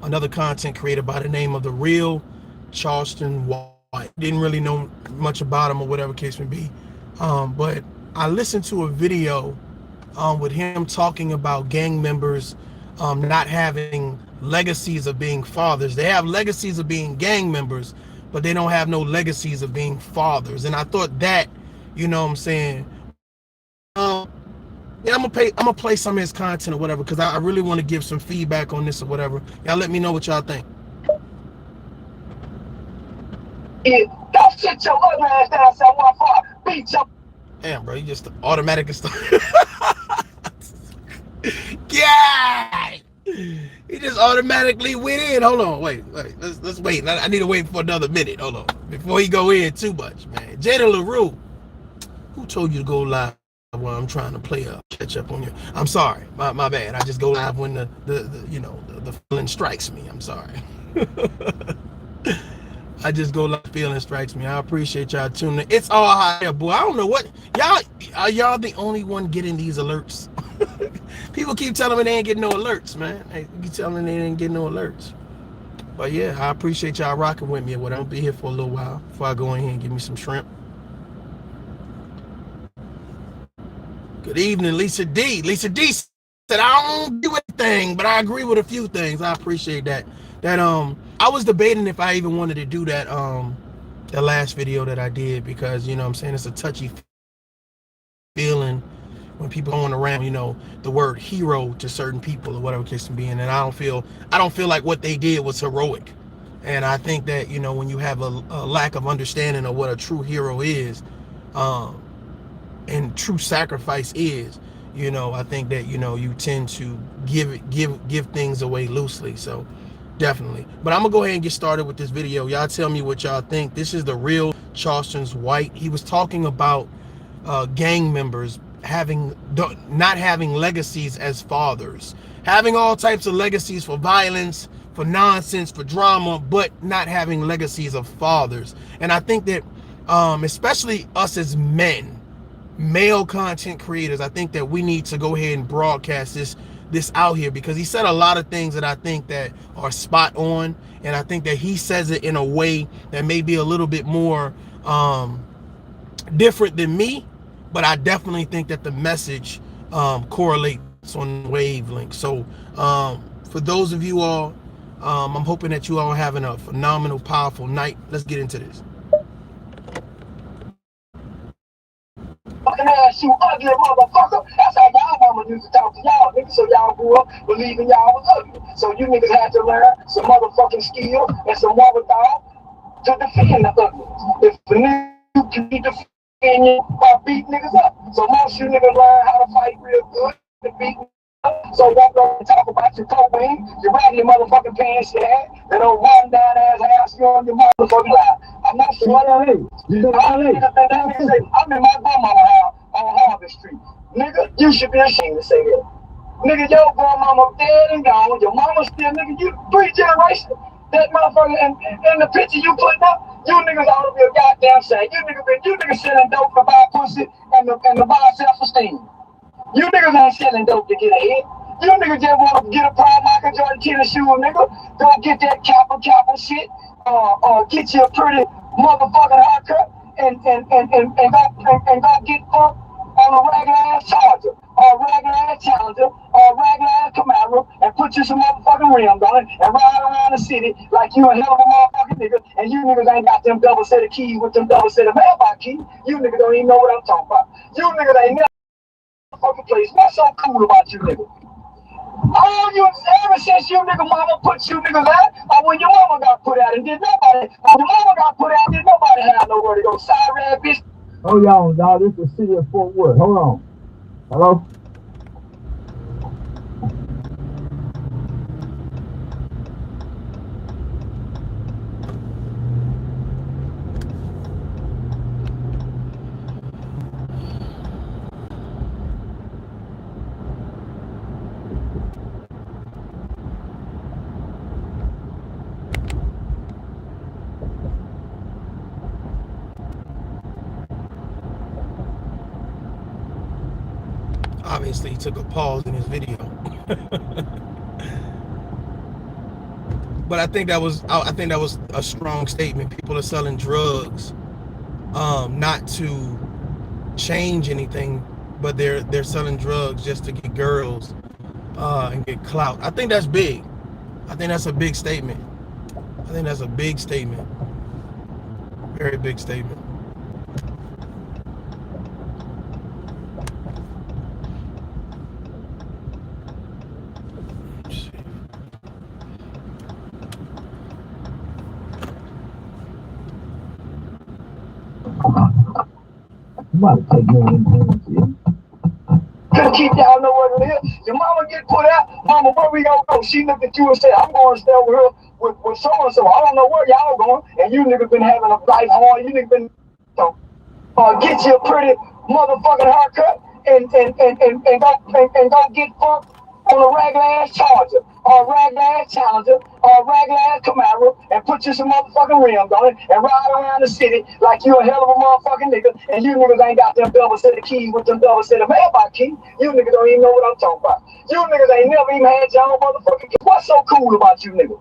another content creator by the name of the real Charleston White. Didn't really know much about him or whatever case may be. But I listened to a video with him talking about gang members not having legacies of being fathers. They have legacies of being gang members, but they don't have no legacies of being fathers. And I thought that, you know what I'm saying, yeah, I'm gonna play some of his content or whatever because I really want to give some feedback on this or whatever. Y'all let me know what y'all think. Don't sit your ugly ass down, say one part. Beat your. Damn, bro, you just automatic and stuff. Yeah, he just automatically went in. Hold on, wait. Let's wait. I need to wait for another minute. Hold on before he go in too much, man. Jada LaRue, who told you to go live while I'm trying to play a catch up on you? I'm sorry, my bad. I just go live when the feeling strikes me. I'm sorry. I just go live feeling strikes me. I appreciate y'all tuning in. It's all hot here, boy. I don't know what y'all are. Y'all the only one getting these alerts. People keep telling me they ain't getting no alerts, man. They keep telling me they ain't getting no alerts. But yeah, I appreciate y'all rocking with me or whatever. I'll be here for a little while before I go in here and give me some shrimp. Good evening, Lisa D. Lisa D said I don't do anything, but I agree with a few things. I appreciate that. I was debating if I even wanted to do the last video that I did because you know what I'm saying it's a touchy feeling when people going around, you know, the word hero to certain people or whatever case may be, and I don't feel like what they did was heroic. And I think that, you know, when you have a lack of understanding of what a true hero is, um, and true sacrifice is, you know, I think that, you know, you tend to give things away loosely. So definitely. But I'm gonna go ahead and get started with this video. Y'all tell me what y'all think. This is the real Charleston's White. He was talking about gang members not having legacies as fathers, having all types of legacies for violence, for nonsense, for drama, but not having legacies of fathers. And I think that especially us as men, male content creators, I think that we need to go ahead and broadcast this out here because he said a lot of things that I think that are spot on, and I think that he says it in a way that may be a little bit more different than me, but I definitely think that the message correlates on wavelength. So for those of you all, I'm hoping that you all are having a phenomenal, powerful night. Let's get into this. Fucking ass, you ugly motherfucker. That's how y'all mama used to talk to y'all niggas, so y'all grew up believing y'all was ugly. So you niggas had to learn some motherfucking skill and some wherewithal to defend the ugliness. If a nigga can be defending you by beat niggas up. So most you niggas learn how to fight real good to beat niggas up. So walk over and talk about your coat wing, your raggedy motherfucking pants you had, and old run down ass house you on your motherfucking life. I'm not sure what that is. I'm in my grandmama house on Harvard Street. Nigga, you should be ashamed to say that. Nigga, your grandmama dead and gone. Your mama still, nigga, you 3 generations. That motherfucker and the picture you putting up, you niggas ought to be a goddamn shame. You niggas selling dope to buy pussy and to buy self-esteem. You niggas ain't selling dope to get ahead. You niggas just want to get a prime Michael Jordan tennis shoe, nigga. Go get that kappa shit. Get you a pretty motherfucking haircut and go get fucked on a regular ass Charger or a regular ass Challenger or a regular ass Camaro and put you some motherfucking rims on it and ride around the city like you a hell of a motherfucking nigga and you niggas ain't got them double set of keys with them double set of mailbox keys. You niggas don't even know what I'm talking about. You niggas ain't never fucking place. What's so cool about you niggas? All you ever since you nigga mama put you niggas out, or when your mama got put out and did nobody, when your mama got put out, did nobody have nowhere to go. Sorry ass bitch. Oh y'all, this is the city of Fort Worth. Hold on. Hello? Obviously, he took a pause in his video. But I think that was a strong statement. People are selling drugs, not to change anything, but they're selling drugs just to get girls and get clout. I think that's big. I think that's a big statement. I think that's a big statement. Very big statement. I'm about to take more than couldn't keep y'all know what it is. Your mama get put out, mama, where we gonna go? She looked at you and said, I'm going to stay over here with so and so. I don't know where y'all going. And you niggas been having a life hard. You niggas been get you a pretty motherfucking haircut and go get fucked on a regular ass Charger or a regular ass Challenger or a regular ass Camaro and put you some motherfucking rims on it and ride around the city like you a hell of a motherfucking nigga and you niggas ain't got them double set of keys with them double set of mailbox keys. You niggas don't even know what I'm talking about. You niggas ain't never even had your own motherfucking keys. What's so cool about you niggas?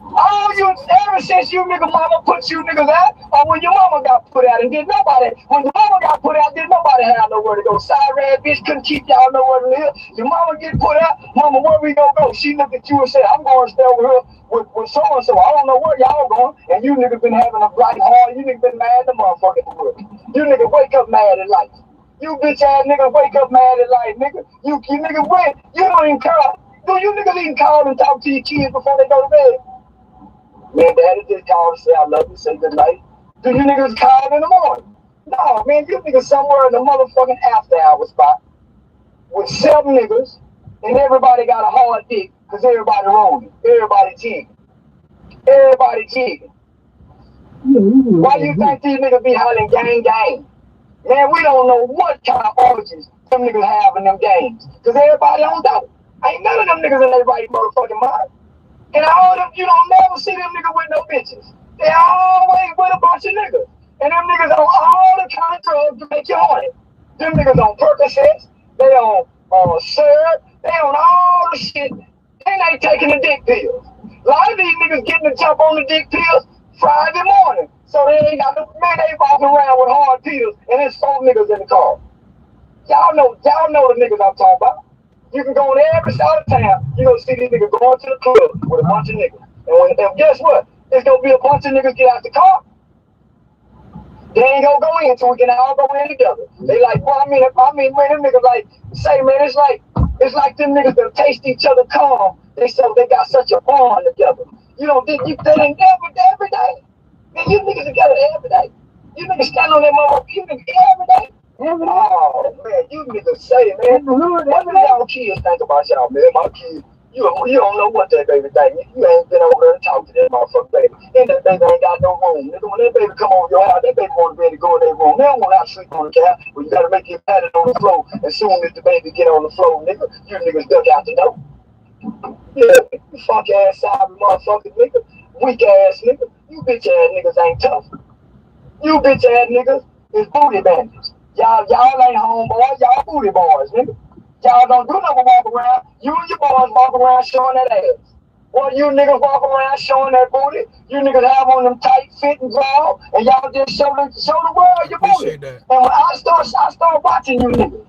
Oh, you ever since you nigga mama put you niggas out, or when your mama got put out and did nobody, when your mama got put out, did nobody have nowhere to go. Sorry ass bitch couldn't keep y'all nowhere to live. Your mama get put out, mama, where we gonna go? She looked at you and said, I'm going to stay over here with so and so. I don't know where y'all going, and you niggas been having a bright hard. You niggas been mad the motherfucking world. You niggas wake up mad at life. You bitch ass niggas wake up mad at life, nigga. You niggas win. You don't even call. Do you niggas even call and talk to your kids before they go to bed? Man, daddy just called to say I love you, say good night. Do you niggas call in the morning? No, man, you niggas somewhere in the motherfucking after hour spot with 7 niggas and everybody got a hard dick because everybody rolling. Everybody jigging. Everybody jigging. Why do you think these niggas be hollering gang gang? Man, we don't know what kind of orgies them niggas have in them games. Because everybody on dope. Ain't none of them niggas in their right motherfucking mind. And all of them, you don't never see them niggas with no bitches. They always with a bunch of niggas. And them niggas on all the kind of drugs to make you horny. Them niggas on Percocets, they on syrup, they on all the shit, and they taking the dick pills. A lot of these niggas getting the jump on the dick pills Friday morning. So they ain't got no, man, they walking around with hard pills, and there's 4 niggas in the car. Y'all know the niggas I'm talking about. You can go in every side of town, you gonna see these niggas going to the club with a bunch of niggas. And guess what? There's gonna be a bunch of niggas get out the car. They ain't gonna go in until we can all go in together. They like, well, I mean, man, them niggas like, say, man, it's like them niggas that taste each other calm. They got such a bond together. You know, they ain't every day. Man, you niggas together every day. You niggas stand on that motherfucker, you niggas every day. Oh man, you niggas say, man, what do y'all kids think about y'all, man? My kids, you don't know what that baby think. You ain't been over there to talk to that motherfucker baby. And that baby ain't got no room. Nigga, when that baby come over your house, that baby want to be able to go in their room. They don't want to sleep on the couch, but you gotta make your pattern on the floor. As soon as the baby get on the floor, nigga, you niggas duck out the door. Yeah, you fuck ass side motherfucker, nigga. Weak ass nigga. You bitch ass niggas ain't tough. You bitch ass niggas is booty bandits. Y'all ain't homeboys, y'all booty boys, nigga. Y'all don't do nothing but walk around. You and your boys walk around showing that ass. Boy, you niggas walk around showing that booty. You niggas have on them tight fitting drawers, and y'all just show the world your booty. And when I start watching you niggas,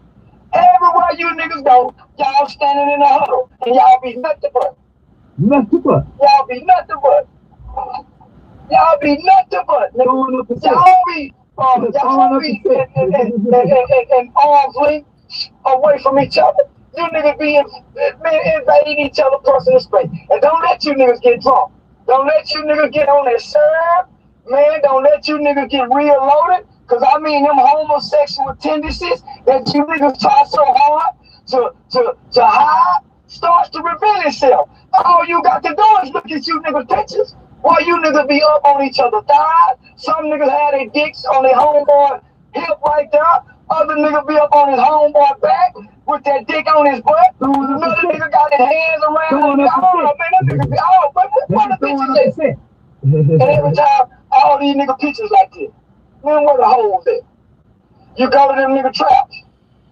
everywhere you niggas go, y'all standing in a huddle, and y'all be nothing but. Nothing but. Y'all be nothing but. Y'all be nothing but. Y'all be and arms length away from each other. You niggas be invading each other personal space. And don't let you niggas get drunk. Don't let you niggas get on that syrup. Man, don't let you niggas get real loaded. Cause I mean them homosexual tendencies that you niggas try so hard to hide starts to reveal itself. All you got to do is look at you niggas pictures. Boy, you niggas be up on each other's thighs. Some niggas had their dicks on their homeboy hip right there. Other niggas be up on his homeboy back with that dick on his butt. Another nigga got his hands around him. I don't know, man. That nigga be all, but what the bitches at? And every time, all these nigga pictures like this. Man, where the holes at? You go to them nigga traps.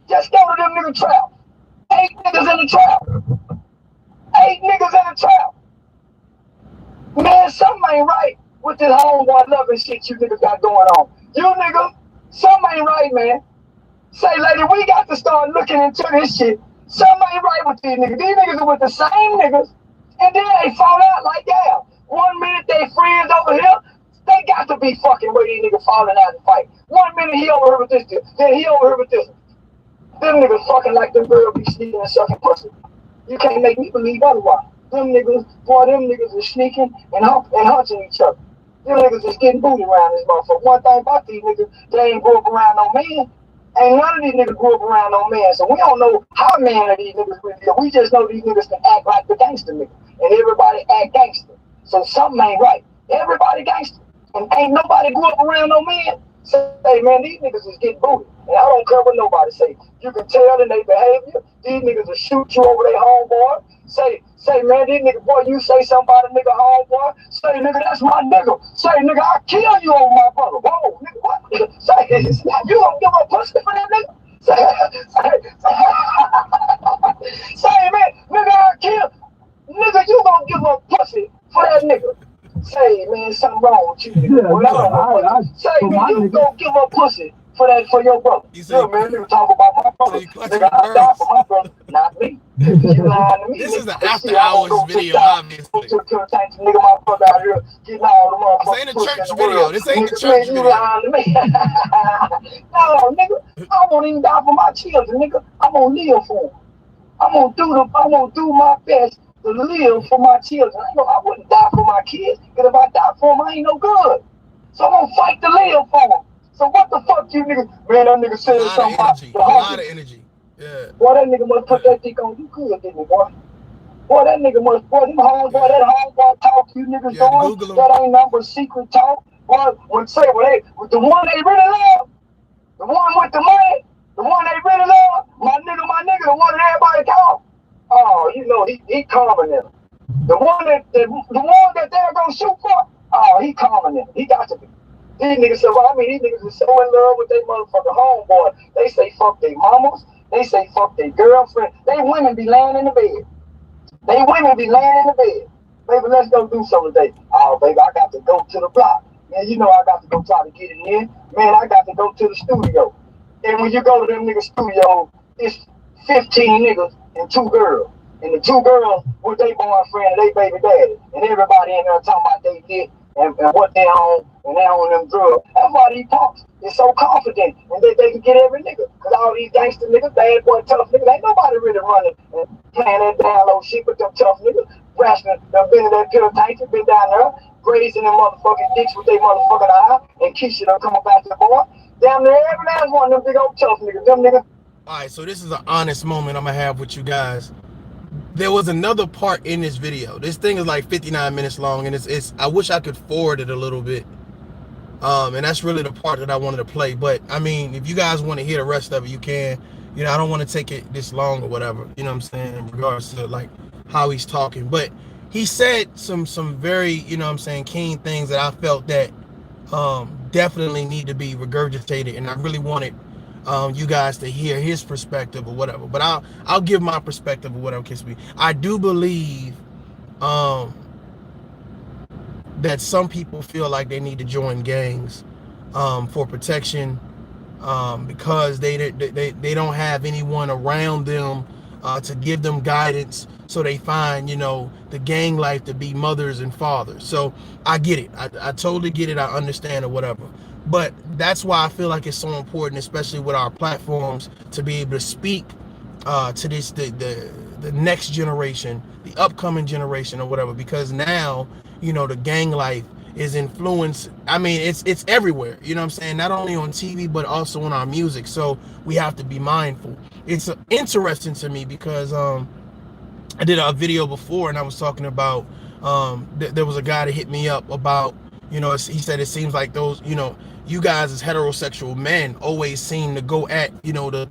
Just go to them nigga traps. 8 niggas in the trap. 8 niggas in the trap. ain't right with this homeboy loving shit you niggas got going on. You niggas, something ain't right, man. Say, lady, we got to start looking into this shit. Something ain't right with these niggas. These niggas are with the same niggas, and then they fall out like that. 1 minute they friends over here, they got to be fucking where these niggas falling out and fight. 1 minute he over here with this, then he over here with this. Them niggas fucking like them girls be sneaking and sucking pussy. You can't make me believe otherwise. Them niggas, boy, them niggas is sneaking and hunting each other. Them niggas is getting booty around this motherfucker. One thing about these niggas, they ain't grew up around no man. Ain't none of these niggas grew up around no man, so we don't know how man of these niggas really are. We just know these niggas can act like the gangster nigga, and everybody act gangster. So something ain't right. Everybody gangster, and ain't nobody grew up around no man. Say, man, these niggas is getting booted, and I don't care what nobody say. You can tell in their behavior. These niggas will shoot you over their homeboy. Say, man, these niggas, boy, you say something about a nigga homeboy. Say, nigga, that's my nigga. Say, nigga, I'll kill you over my brother. Whoa, nigga, what? Say, you gonna give a pussy for that nigga? Say, man, nigga, I'll kill. Nigga, you gonna give a pussy for that nigga? Say, man, something wrong with you, nigga. Yeah, say, man, you gonna give a pussy for your brother. Look, man, nigga talk about my brother. Nigga, I die for my brother, not me. You lying to me. This is the after hours video, obviously. Nigga, my brother out here getting all the motherfuckers. This ain't a church video. This ain't the church man, video. You lying to me. No, nigga, I won't even die for my children, nigga. I'm gonna live for them. I'm gonna do my best to live for my children. I wouldn't die for my kids, because if I die for them, I ain't no good. So I'm gonna fight to live for them. So what the fuck you niggas? Man, that nigga said something about the lot of energy. Yeah. Boy, that nigga must put that dick on you good, didn't he, boy? Boy, that nigga must, boy, them homeboy, that homeboy talk you niggas doing, that ain't nothing but secret talk. Boy, when the one they really love, the one with the money, the one they really love, my nigga, the one that everybody call. Oh, you know, he calming them. The one that they're gonna shoot for, oh, he calming them. He got to be. These niggas say, well, these niggas is so in love with their motherfucking homeboy. They say fuck their mamas. They say fuck their girlfriend. They women be laying in the bed. They women be laying in the bed. Baby, let's go do something today. Oh, baby, I got to go to the block. Man, you know I got to go try to get it in. Man, I got to go to the studio. And when you go to them niggas' studio, it's 15 niggas and 2 girls. And the 2 girls with their boyfriend and their baby daddy. And everybody in there talking about they lit and what they on, and they on them drugs. That's why these punks is so confident, and they can get every nigga. Because all these gangster niggas, bad boy, tough niggas, ain't nobody really running and playing that down low shit with them tough niggas. Rationing, they've been in that pill tank, been down there, grazing them motherfucking dicks with their motherfucking eye, and Keisha done coming back to the boy. Damn near every last one of them big old tough niggas. Them niggas. Alright, so this is an honest moment I'm gonna have with you guys. There was another part in this video. This thing is like 59 minutes long, and it's I wish I could forward it a little bit. And that's really the part that I wanted to play. But I mean, if you guys want to hear the rest of it, you can. You know, I don't want to take it this long or whatever. You know what I'm saying? In regards to like how he's talking. But he said some very, you know what I'm saying, keen things that I felt that definitely need to be regurgitated, and I really wanted you guys to hear his perspective or whatever. But I'll give my perspective or whatever case be. I do believe that some people feel like they need to join gangs for protection because they don't have anyone around them to give them guidance, so they find, you know, the gang life to be mothers and fathers. So I get it. I totally get it. I understand or whatever. But that's why I feel like it's so important, especially with our platforms, to be able to speak to this the next generation, the upcoming generation or whatever, because now, you know, the gang life is influenced. I mean, it's everywhere, you know what I'm saying? Not only on TV, but also in our music. So we have to be mindful. It's interesting to me because I did a video before, and I was talking about there was a guy that hit me up about, you know, he said it seems like those, you know, you guys as heterosexual men always seem to go at, you know, the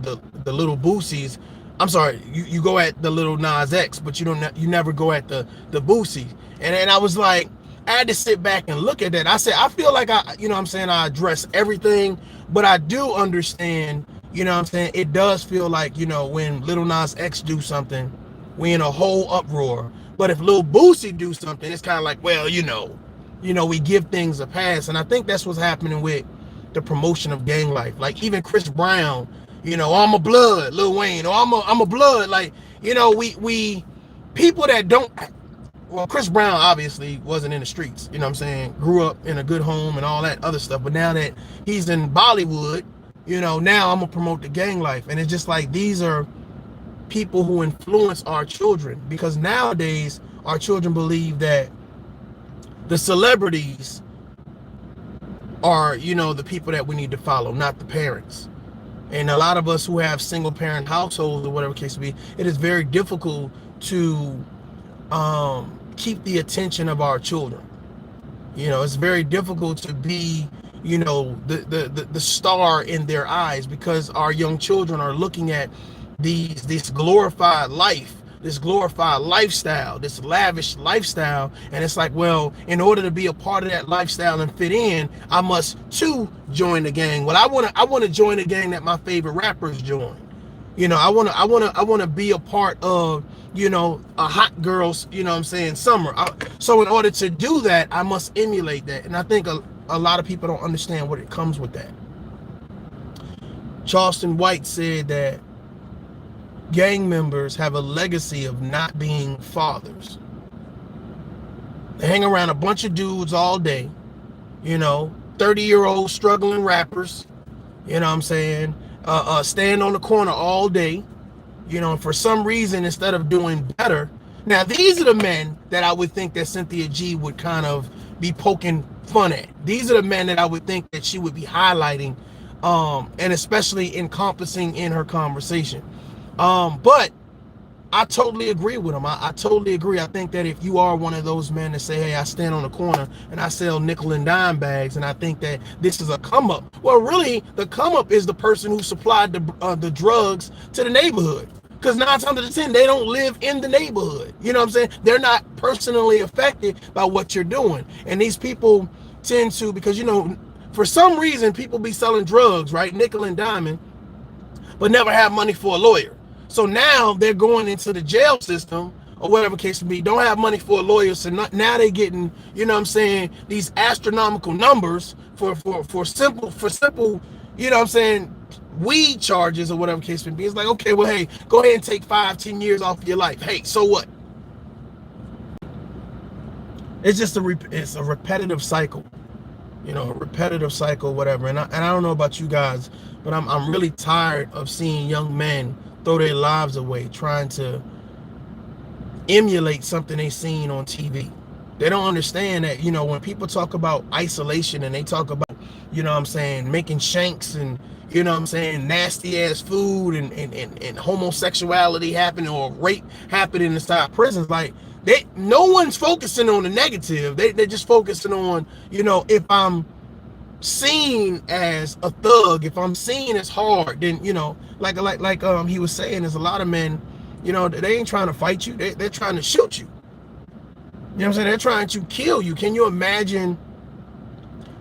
little Boosies. I'm sorry, you go at the little Nas X, but you never go at the Boosie. And I was like, I had to sit back and look at that. I said, I feel like you know what I'm saying, I address everything, but I do understand, you know what I'm saying, it does feel like, you know, when little Nas X do something, we in a whole uproar. But if Lil Boosie do something, it's kind of like, well, you know, we give things a pass. And I think that's what's happening with the promotion of gang life. Like even Chris Brown, oh, I'm a blood, Lil Wayne, or I'm a blood. Like, we people that don't, well, Chris Brown obviously wasn't in the streets, what I'm saying, grew up in a good home and all that other stuff. But now that he's in Bollywood, now I'm gonna promote the gang life. And it's just like, these are people who influence our children, because nowadays our children believe that the celebrities are, the people that we need to follow, not the parents. And a lot of us who have single parent households or whatever the case may be, it is very difficult to keep the attention of our children. It's very difficult to be, the star in their eyes, because our young children are looking at this glorified life, this glorified lifestyle, this lavish lifestyle. And it's like, well, in order to be a part of that lifestyle and fit in, I must too join the gang. Well, I want to join the gang that my favorite rappers join. I want to be a part of, a hot girl's, summer. So in order to do that, I must emulate that. And I think a lot of people don't understand what it comes with that. Charleston White said that gang members have a legacy of not being fathers. They hang around a bunch of dudes all day, 30-year-old struggling rappers, stand on the corner all day, for some reason, instead of doing better. Now, these are the men that I would think that Cynthia G would kind of be poking fun at. These are the men that I would think that she would be highlighting, and especially encompassing in her conversation. But I totally agree with him. I totally agree. I think that if you are one of those men that say, hey, I stand on the corner and I sell nickel and dime bags, and I think that this is a come up. Well, really, the come up is the person who supplied the drugs to the neighborhood. Because 9 times out of 10, they don't live in the neighborhood. You know what I'm saying? They're not personally affected by what you're doing. And these people tend to, because, for some reason, people be selling drugs, right? Nickel and diamond, but never have money for a lawyer. So now they're going into the jail system or whatever case may be, don't have money for a lawyer. So now they're getting, these astronomical numbers for simple, weed charges or whatever case may be. It's like, okay, well, hey, go ahead and take 5-10 years off of your life. Hey, so what? It's just it's a repetitive cycle, a repetitive cycle, whatever. And I don't know about you guys, but I'm really tired of seeing young men throw their lives away trying to emulate something they seen on TV. They don't understand that, when people talk about isolation and they talk about, making shanks and, nasty ass food and homosexuality happening or rape happening inside prisons, like no one's focusing on the negative. They're just focusing on, if I'm seen as a thug, if I'm seen as hard, then, like he was saying, there's a lot of men, they ain't trying to fight you. They're trying to shoot you. You know what I'm saying? They're trying to kill you. Can you imagine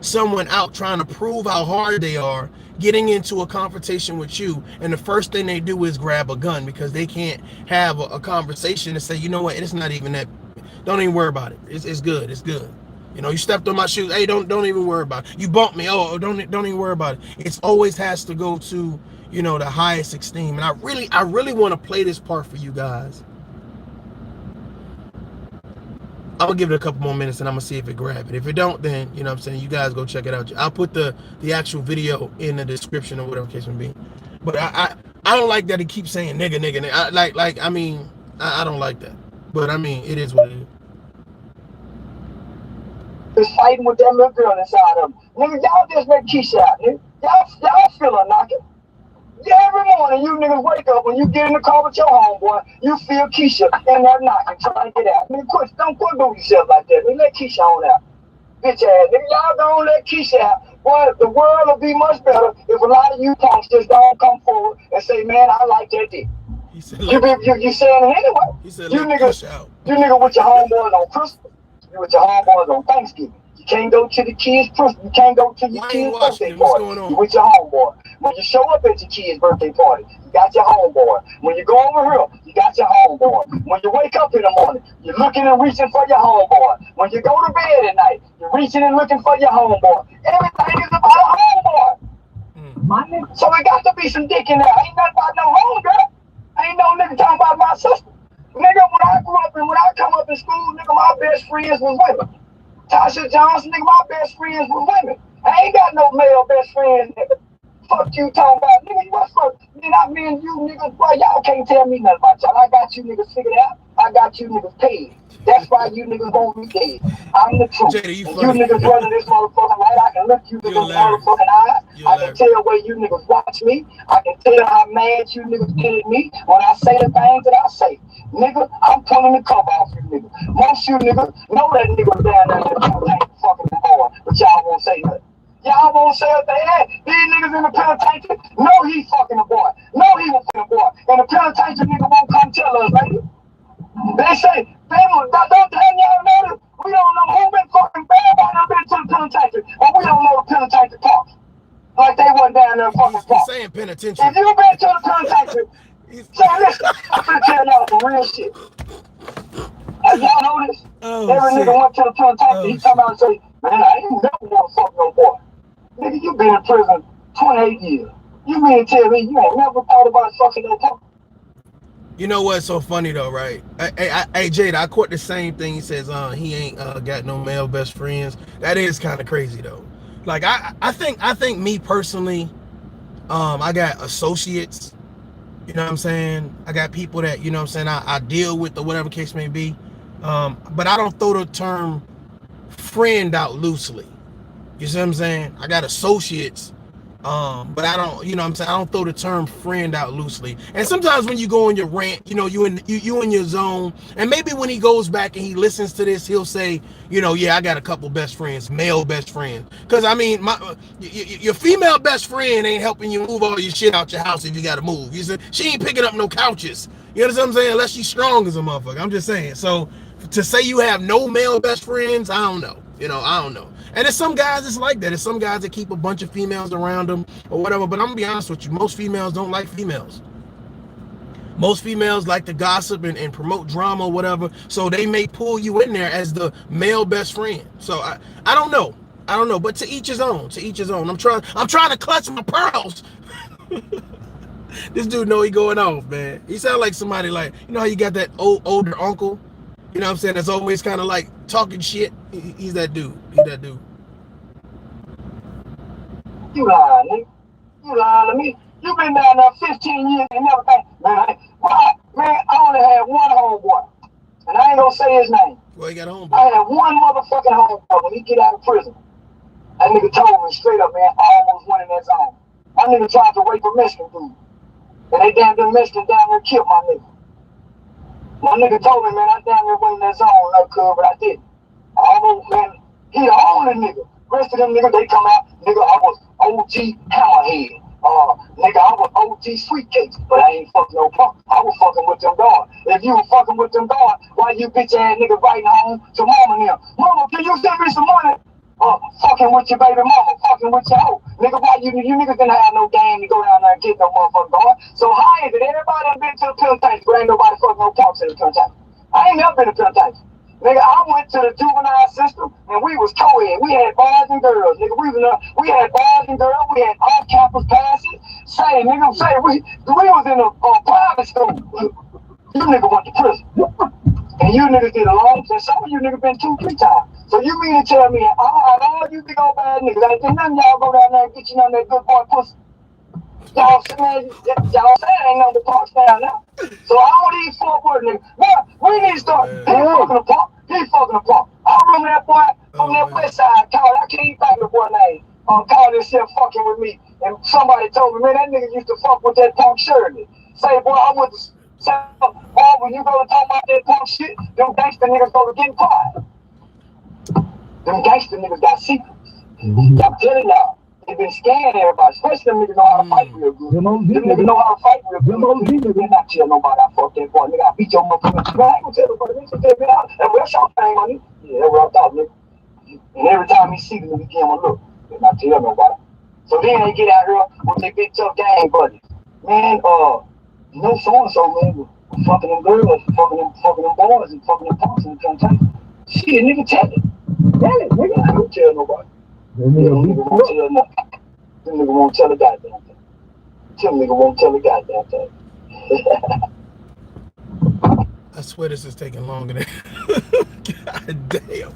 someone out trying to prove how hard they are, getting into a confrontation with you, and the first thing they do is grab a gun because they can't have a conversation and say, you know what, it's not even that, don't even worry about it. It's good. It's good. You stepped on my shoes. Hey, don't even worry about it. You bumped me. Oh, don't even worry about it. It's always has to go to, the highest extreme. And I really want to play this part for you guys. I'm gonna give it a couple more minutes and I'm gonna see if it grabs it. If it don't, then you guys go check it out. I'll put the actual video in the description or whatever case may be. But I don't like that he keeps saying nigga. I don't like that. But it is what it is. Is fighting with that little girl inside of him. Nigga, y'all just make Keisha out, nigga. Y'all feel her knocking. Every morning you niggas wake up, when you get in the car with your homeboy, you feel Keisha in there knocking, trying to get out. Nigga, don't do yourself like that. Nigga, let Keisha on out. Bitch ass. Nigga, y'all don't let Keisha out. Boy, the world will be much better if a lot of you punks just don't come forward and say, man, I like that dick. He said, you saying it anyway. He said, you niggas with your homeboys on Christmas. You with your homeboys on Thanksgiving. You can't go to the kids' Christmas. You can't go to your kids' birthday party. You with your homeboy. When you show up at your kid's birthday party, you got your homeboy. When you go over here, you got your homeboy. When you wake up in the morning, you're looking and reaching for your homeboy. When you go to bed at night, you're reaching and looking for your homeboy. Everything is about a homeboy. So it got to be some dick in there. Ain't nothing about no homegirl. Ain't no nigga talking about my sister. Nigga, when I grew up and when I come up in school, nigga, my best friends was women. Tasha Johnson, nigga, my best friends was women. I ain't got no male best friends, nigga. Fuck you talking about, nigga, what's up? Me and you niggas, bro, y'all can't tell me nothing about y'all. I got you niggas figured out. I got you niggas paid. That's why you niggas won't be dead. I'm the truth. Jada, you and funny. you niggas running this motherfucking light. I can look you niggas motherfucking eyes. I can tell where you niggas watch me. I can tell how mad you niggas get at me when I say the things that I say. Nigga, I'm pulling the cover off you niggas. Most you niggas know that nigga down there in the fucking boy, but y'all won't say nothing. Y'all won't say what they had. These niggas in the penitentiary know he fucking a boy. Know he was fucking a boy. And the penitentiary nigga won't come tell us, lady. They say, don't tell y'all know this. We don't know who been fucking bad by them been to the penitentiary. But we don't know the penitentiary parks. Like they wasn't down there fucking parks. Saying penitentiary. If you been to the penitentiary, so listen, I'm gonna tell y'all some real shit. Y'all know this? Every nigga went to the penitentiary, he come out and say, man, I ain't never want to fuck no boy. Nigga, you been in prison 28 years. You mean to tell me you ain't never thought about fucking no boy? You know what's so funny though, right? Hey, Jada, I caught the same thing. He says, he ain't got no male best friends. That is kind of crazy though. Like I think me personally, I got associates. You know what I'm saying? I got people that, you know what I'm saying, I deal with or whatever case may be. But I don't throw the term friend out loosely. You see what I'm saying? I got associates, but I don't, you know what I'm saying, I don't throw the term friend out loosely. And sometimes when you go on your rant, you know, you in your zone, and maybe when he goes back and he listens to this, he'll say, you know, yeah, I got a couple best friends, male best friends. Because, I mean, your female best friend ain't helping you move all your shit out your house if you got to move. You see, she ain't picking up no couches. You know what I'm saying? Unless she's strong as a motherfucker. I'm just saying. So to say you have no male best friends, I don't know. You know, I don't know. And there's some guys that's like that. There's some guys that keep a bunch of females around them or whatever. But I'm going to be honest with you. Most females don't like females. Most females like to gossip and promote drama or whatever. So they may pull you in there as the male best friend. So I don't know. I don't know. But to each his own. To each his own. I'm trying to clutch my pearls. This dude know he going off, man. He sound like somebody like, you know how you got that older uncle? You know what I'm saying? That's always kind of like talking shit. He's that dude. He's that dude. You lying, nigga. You lying to me. You been down there 15 years and never think, man, I only had one homeboy. And I ain't gonna say his name. Well, you got a homeboy. I had one motherfucking homeboy when he get out of prison. That nigga told me straight up, man, I almost went in that zone. That nigga tried to rape a Mexican dude. And they damn Mexicans down there killed my nigga. My nigga told me, man, I damn near went in that zone, no cool, but I didn't. I almost, man, he the only nigga. Rest of them niggas, they come out, nigga, I was OG Hammerhead. Nigga, I was OG Sweetcakes, but I ain't fucking no punk. I was fucking with them guards. If you was fucking with them guards, why you bitch ass nigga writing home to mama now? Mama, can you send me some money? Fucking with your baby mama, fucking with your hoe. Nigga, why you niggas didn't have no game to go down there and get no motherfucking guard? So how is it? Everybody done been to the penitentiary, but ain't nobody fucking no punks in the penitentiary. I ain't never been to the penitentiary. Nigga, I went to the juvenile system and we was co-ed. We had boys and girls. Nigga, we had boys and girls. We had off-campus passes. We was in a private school. You nigga went to prison. And you niggas did a long time. Some of you niggas been 2-3 times. So you mean to tell me all you big old bad niggas, ain't none of y'all go down there and get you none of that good boy pussy? Y'all say ain't no parks down there. So all these Fort Worth niggas, well, we need to start. He fucking a punk. I remember that boy from that west side called, I can't even think of the boy name, called himself fucking with me. And somebody told me, man, that nigga used to fuck with that punk Shirley. Say, boy, I went to say, boy, when you go to talk about that punk shit, them gangster niggas go to get quiet. Them gangster niggas got secrets. I'm telling y'all, they been scaring everybody, especially them niggas know how to fight real good. Them niggas know how to fight real good. Them niggas not tell nobody I fuck that boy. Nigga, I beat your motherfucker. I ain't gonna tell nobody. Nigga, tell me out. And where's your thing on it? Yeah, that's what I thought, nigga. And every time he see the nigga, give him a look. They not tell nobody. So then they get out here with their big tough gang buddies. Man, you know so and so man was fucking them girls, fucking them boys, and fucking them punks in the plantation. Shit, nigga, tell it. Really, nigga, I don't tell nobody. Yeah, them nigga won't tell nothing. Them nigga won't tell a goddamn thing. Them nigga won't tell a goddamn thing. I swear this is taking longer than God damn.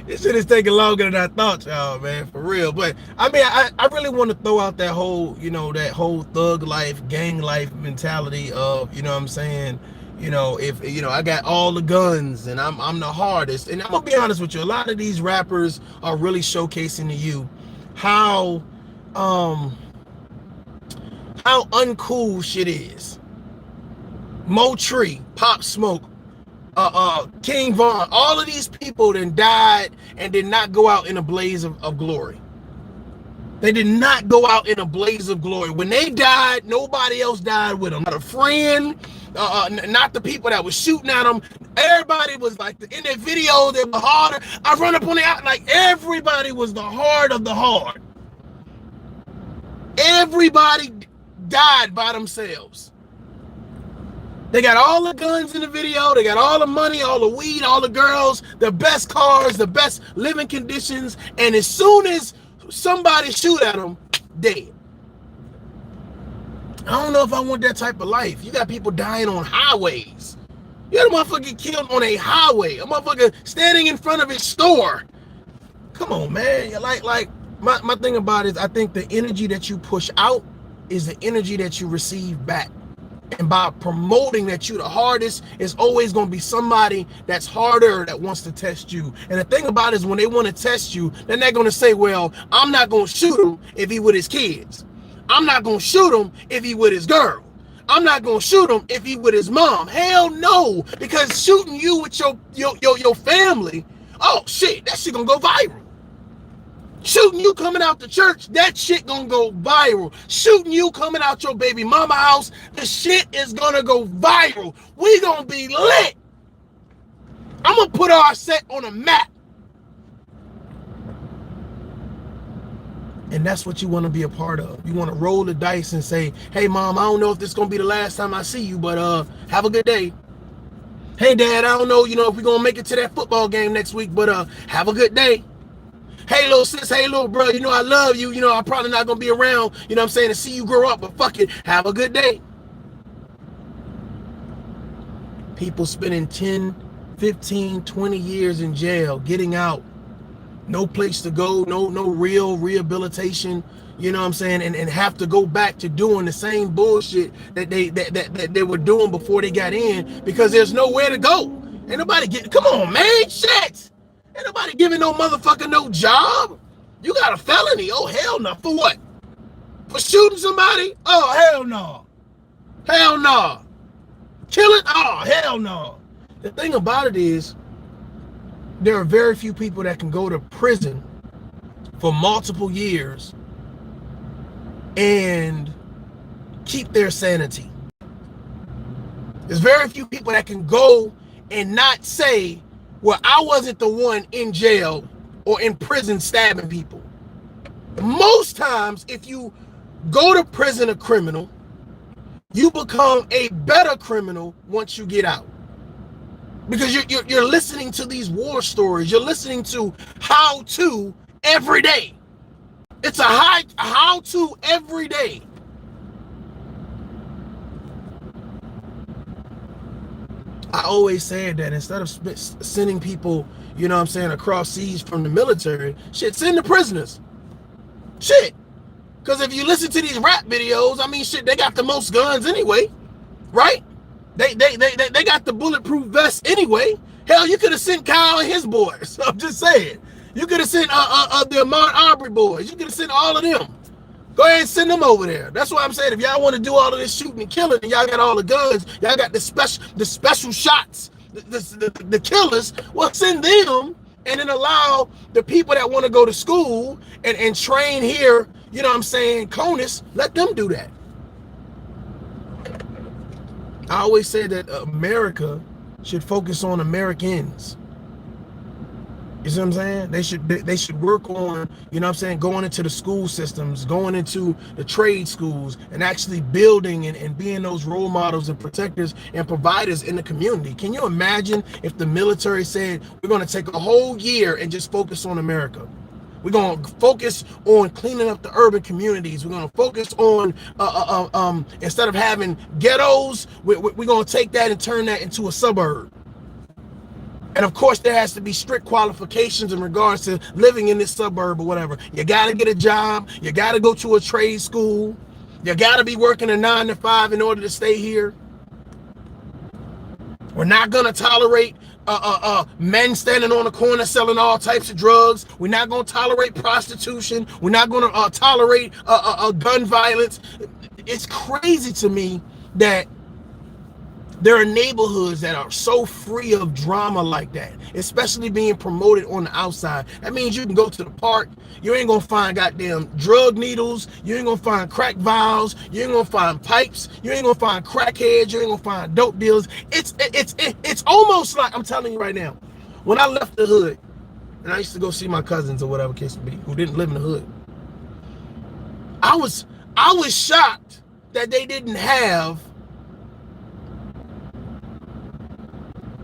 This shit is taking longer than I thought, y'all, man, for real. But I mean, I really want to throw out that whole, you know, that whole thug life, gang life mentality of, you know what I'm saying? You know, if you know, I got all the guns and I'm the hardest. And I'm gonna be honest with you, a lot of these rappers are really showcasing to you how uncool shit is. Mo Tree, Pop Smoke, King Von, all of these people then died and did not go out in a blaze of glory. They did not go out in a blaze of glory. When they died, nobody else died with them. Not a friend, not the people that was shooting at them. Everybody was like, in their video, they were harder. I run up on the out, like everybody was the hard of the hard. Everybody died by themselves. They got all the guns in the video. They got all the money, all the weed, all the girls, the best cars, the best living conditions. And as soon as somebody shoot at them, dead. I don't know if I want that type of life. You got people dying on highways. You got a motherfucker get killed on a highway. A motherfucker standing in front of his store. Come on, man. Like my thing about it is I think the energy that you push out is the energy that you receive back. And by promoting that you the hardest, it's always going to be somebody that's harder that wants to test you. And the thing about it is when they want to test you, then they're going to say, well, I'm not going to shoot him if he with his kids. I'm not going to shoot him if he with his girl. I'm not going to shoot him if he with his mom. Hell no, because shooting you with your family, oh shit, that shit going to go viral. Shooting you coming out the church, that shit gonna go viral. Shooting you coming out your baby mama house, the shit is gonna go viral. We gonna be lit. I'm gonna put our set on a map. And that's what you wanna be a part of. You wanna roll the dice and say, hey mom, I don't know if this is gonna be the last time I see you, but have a good day. Hey dad, I don't know, if we're gonna make it to that football game next week, but have a good day. Hey, little sis, hey, little bro, I love you. I'm probably not going to be around, to see you grow up, but fuck it, have a good day. People spending 10, 15, 20 years in jail, getting out, no place to go, no real rehabilitation, and have to go back to doing the same bullshit that they were doing before they got in because there's nowhere to go. Ain't nobody come on, man, shit. Ain't nobody giving no motherfucker no job. You got a felony. Oh, hell no. For what? For shooting somebody? Oh, hell no. Hell no. Killing? Oh, hell no. The thing about it is, there are very few people that can go to prison for multiple years and keep their sanity. There's very few people that can go and not say, well, I wasn't the one in jail or in prison stabbing people. Most times, if you go to prison a criminal, you become a better criminal once you get out. Because you're listening to these war stories. You're listening to how-to every day. It's a how-to every day. I always said that instead of sending people, across seas from the military, shit, send the prisoners. Shit. Because if you listen to these rap videos, shit, they got the most guns anyway, right? They got the bulletproof vest anyway. Hell, you could have sent Kyle and his boys. I'm just saying. You could have sent the Ahmaud Arbery boys. You could have sent all of them. Go ahead and send them over there. That's why I'm saying if y'all want to do all of this shooting and killing, and y'all got all the guns, y'all got the special shots, the killers, well, send them and then allow the people that want to go to school and train here, CONUS, let them do that. I always say that America should focus on Americans. You see what I'm saying? They should work on, you know what I'm saying, going into the school systems, going into the trade schools, and actually building and being those role models and protectors and providers in the community. Can you imagine if the military said, we're going to take a whole year and just focus on America? We're going to focus on cleaning up the urban communities. We're going to focus on, instead of having ghettos, we're going to take that and turn that into a suburb. And of course, there has to be strict qualifications in regards to living in this suburb or whatever. You got to get a job. You got to go to a trade school. You got to be working a 9 to 5 in order to stay here. We're not going to tolerate men standing on the corner selling all types of drugs. We're not going to tolerate prostitution. We're not going to tolerate gun violence. It's crazy to me that there are neighborhoods that are so free of drama like that, especially being promoted on the outside. That means you can go to the park. You ain't gonna find goddamn drug needles. You ain't gonna find crack vials. You ain't gonna find pipes. You ain't gonna find crackheads. You ain't gonna find dope dealers. It's almost like, I'm telling you right now, when I left the hood and I used to go see my cousins or whatever case may be, who didn't live in the hood, I was shocked that they didn't have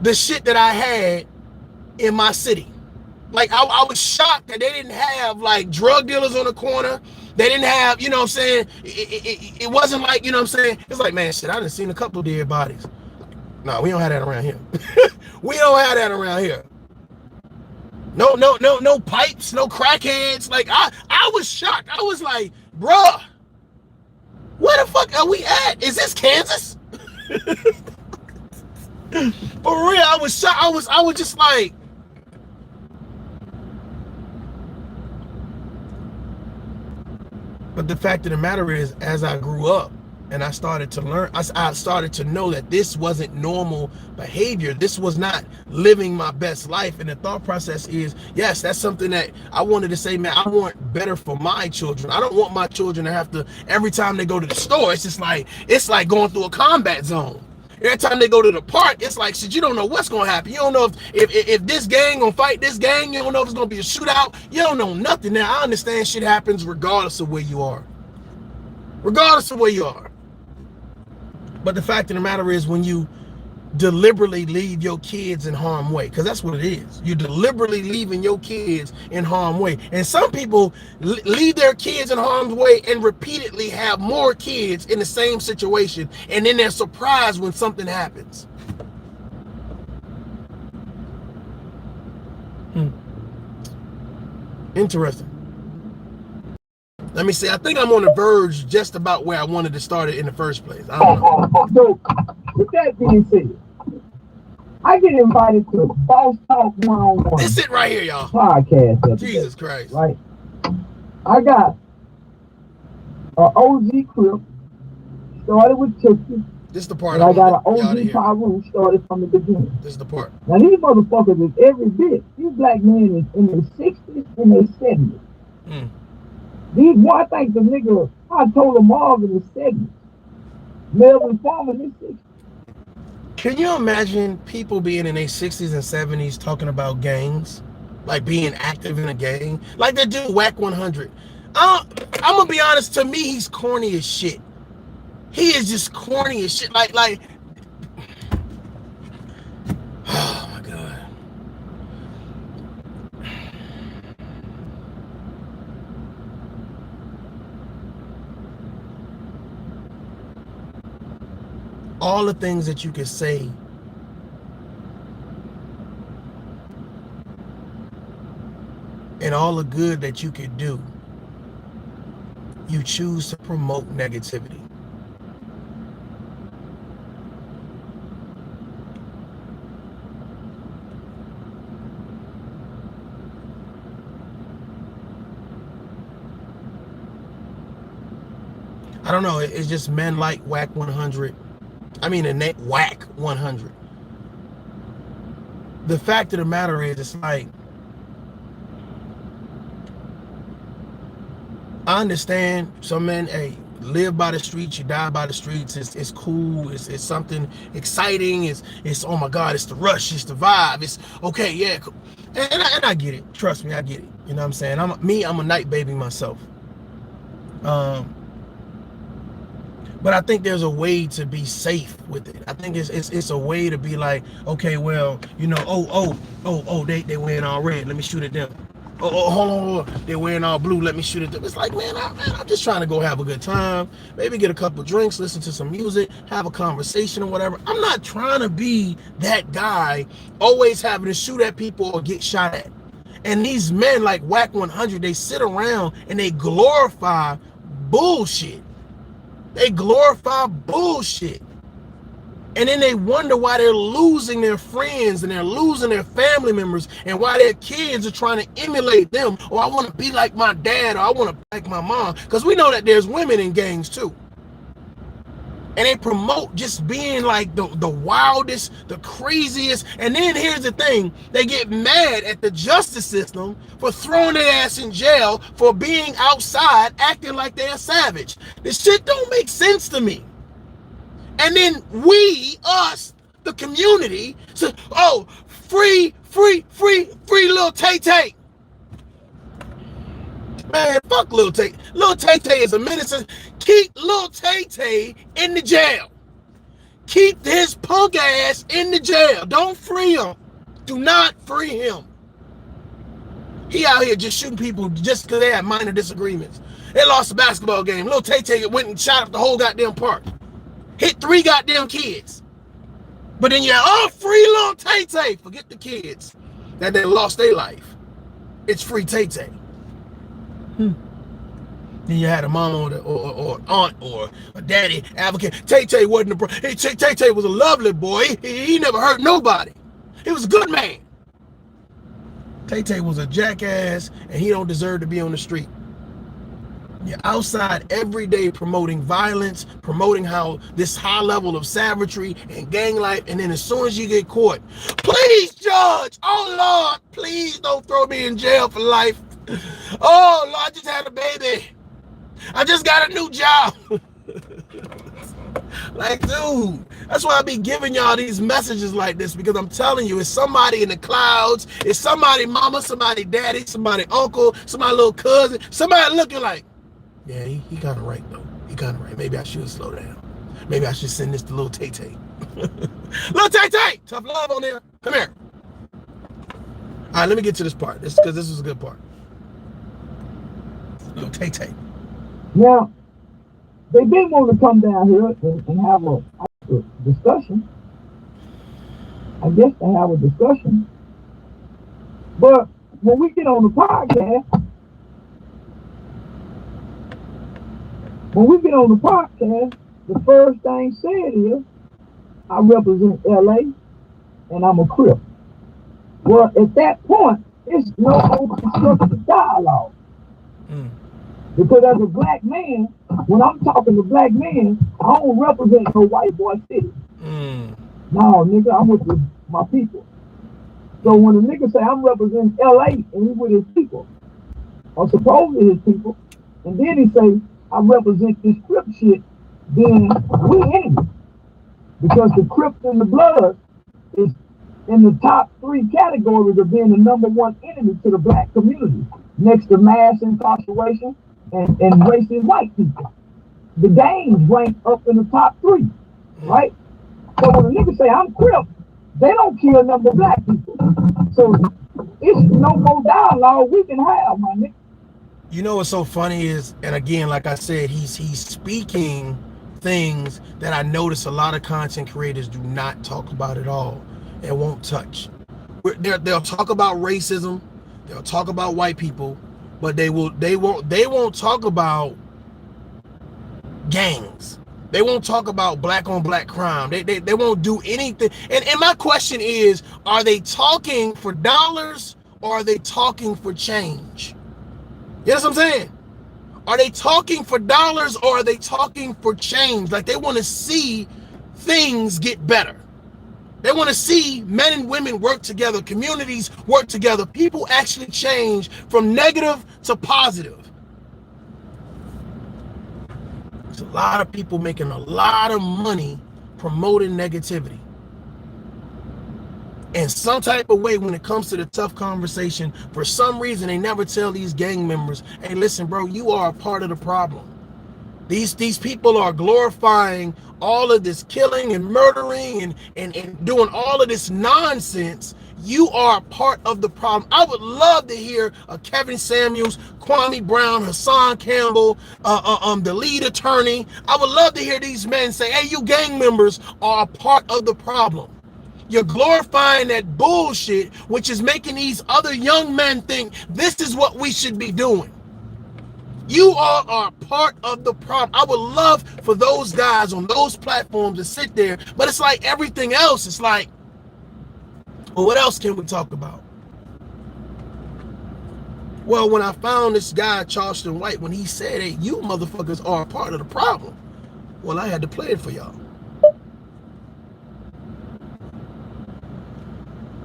the shit that I had in my city. Like, I was shocked that they didn't have, like, drug dealers on the corner. They didn't have, you know what I'm saying? It wasn't like, you know what I'm saying? It's like, man, shit, I done seen a couple of dead bodies. No, we don't have that around here. We don't have that around here. No pipes, no crackheads. Like, I was shocked. I was like, bruh, where the fuck are we at? Is this Kansas? For real, I was shocked. I was just like, but the fact of the matter is, as I grew up and I started to learn, I started to know that this wasn't normal behavior. This was not living my best life. And the thought process is, yes, that's something that I wanted to say, man, I want better for my children. I don't want my children to have to, every time they go to the store, it's like going through a combat zone. Every time they go to the park, it's like, shit, you don't know what's going to happen. You don't know if this gang going to fight this gang. You don't know if it's going to be a shootout. You don't know nothing. Now, I understand shit happens regardless of where you are. Regardless of where you are. But the fact of the matter is, when you deliberately leave your kids in harm's way, because that's what it is. You're deliberately leaving your kids in harm's way. And some people leave their kids in harm's way and repeatedly have more kids in the same situation, and then they're surprised when something happens. Interesting. Let me see. I think I'm on the verge just about where I wanted to start it in the first place. I don't know. So, with that being said, I get invited to Boss Talk 1-on-1. This it right here, y'all. Podcast. Jesus Christ. Right. I got an OG Crip, started with Tipsy. This is the part. And I got an OG Pyro, started from the beginning. This is the part. Now, these motherfuckers is every bit. These black men is in their 60s and their 70s. These, I think the nigga, I told them all in the 70s. Melvin Farmer in his 60s. Can you imagine people being in their 60s and 70s talking about gangs? Like being active in a gang? Like that dude, Whack 100. I'm going to be honest, to me, he's corny as shit. He is just corny as shit. Like, oh my God. All the things that you could say and all the good that you could do, you choose to promote negativity. I don't know, it's just men like Whack 100. I mean, Whack 100. The fact of the matter is, it's like, I understand some men, hey, live by the streets, you die by the streets. It's cool. It's something exciting. It's oh my God, it's the rush, it's the vibe. It's okay, yeah. And I get it. Trust me, I get it. You know what I'm saying? I'm a night baby myself. But I think there's a way to be safe with it. I think it's a way to be like, okay, well, you know, they wearing all red. Let me shoot at them. Hold on, they're wearing all blue. Let me shoot at them. It's like, man, I'm just trying to go have a good time. Maybe get a couple drinks, listen to some music, have a conversation or whatever. I'm not trying to be that guy always having to shoot at people or get shot at. And these men like Whack 100, they sit around and they glorify bullshit. They glorify bullshit. And then they wonder why they're losing their friends and they're losing their family members and why their kids are trying to emulate them. Or I want to be like my dad, or I want to be like my mom. Because we know that there's women in gangs too. And they promote just being like the wildest, the craziest. And then here's the thing. They get mad at the justice system for throwing their ass in jail for being outside acting like they're a savage. This shit don't make sense to me. And then we, us, the community, say, oh, free little Tay-Tay. Man, fuck Lil Tay. Lil Tay-Tay is a minister. Keep Lil Tay-Tay in the jail. Keep his punk ass in the jail. Don't free him. Do not free him. He out here just shooting people just because they had minor disagreements. They lost a basketball game. Lil Tay-Tay went and shot up the whole goddamn park. Hit 3 goddamn kids. But then you're, oh, free Lil Tay-Tay. Forget the kids that they lost their life. It's free Tay-Tay. Then you had a mom or an aunt or a daddy advocate. Tay-Tay wasn't a Tay-Tay was a lovely boy. He never hurt nobody. He was a good man. Tay-Tay was a jackass and he don't deserve to be on the street. You're outside every day promoting violence, promoting how this high level of savagery and gang life, and then as soon as you get caught, please, judge, oh Lord, please don't throw me in jail for life. Oh Lord, I just had a baby. I just got a new job. Like, dude, that's why I be giving y'all these messages like this, because I'm telling you, it's somebody in the clouds, it's somebody mama, somebody daddy, somebody uncle, somebody little cousin, somebody looking like, yeah, he kind of right though. He kind of right. Maybe I should slow down. Maybe I should send this to Lil Tay-Tay. Lil Tay-Tay, tough love on there. Come here. All right, let me get to this part. Because this is a good part. Lil Tay-Tay. Now, they did want to come down here and have a discussion. I guess they have a discussion. But when we get on the podcast, the first thing said is, I represent LA and I'm a Crip. Well, at that point, it's no constructive dialogue. Because as a black man, when I'm talking to black men, I don't represent no white boy city. No, nigga, I'm with my people. So when a nigga say I'm representing LA and he with his people, or supposedly his people, and then he say, I represent this Crip shit, then we enemies. Because the Crips and the Bloods is in the top 3 categories of being the #1 enemy to the black community, next to mass incarceration and racist white people. The gangs rank up in the top 3, right? So when a nigga say I'm Crip, they don't kill number black people. So it's no more dialogue we can have, my nigga. You know what's so funny is, and again, like I said, he's speaking things that I notice a lot of content creators do not talk about at all and won't touch. They'll talk about racism, they'll talk about white people, but they won't talk about gangs. They won't talk about black on black crime. They won't do anything. And my question is, are they talking for dollars or are they talking for change? You know what I'm saying? Are they talking for dollars or are they talking for change? Like they want to see things get better. They want to see men and women work together, communities work together, people actually change from negative to positive. There's a lot of people making a lot of money promoting negativity. In some type of way, when it comes to the tough conversation, for some reason, they never tell these gang members, hey, listen, bro, you are a part of the problem. These people are glorifying all of this killing and murdering and doing all of this nonsense. You are part of the problem. I would love to hear Kevin Samuels, Kwame Brown, Hassan Campbell, the lead attorney. I would love to hear these men say, hey, you gang members are a part of the problem. You're glorifying that bullshit, which is making these other young men think this is what we should be doing. You all are part of the problem. I would love for those guys on those platforms to sit there, but it's like everything else. It's like, well, what else can we talk about? Well, when I found this guy, Charleston White, when he said, hey, you motherfuckers are a part of the problem, well, I had to play it for y'all.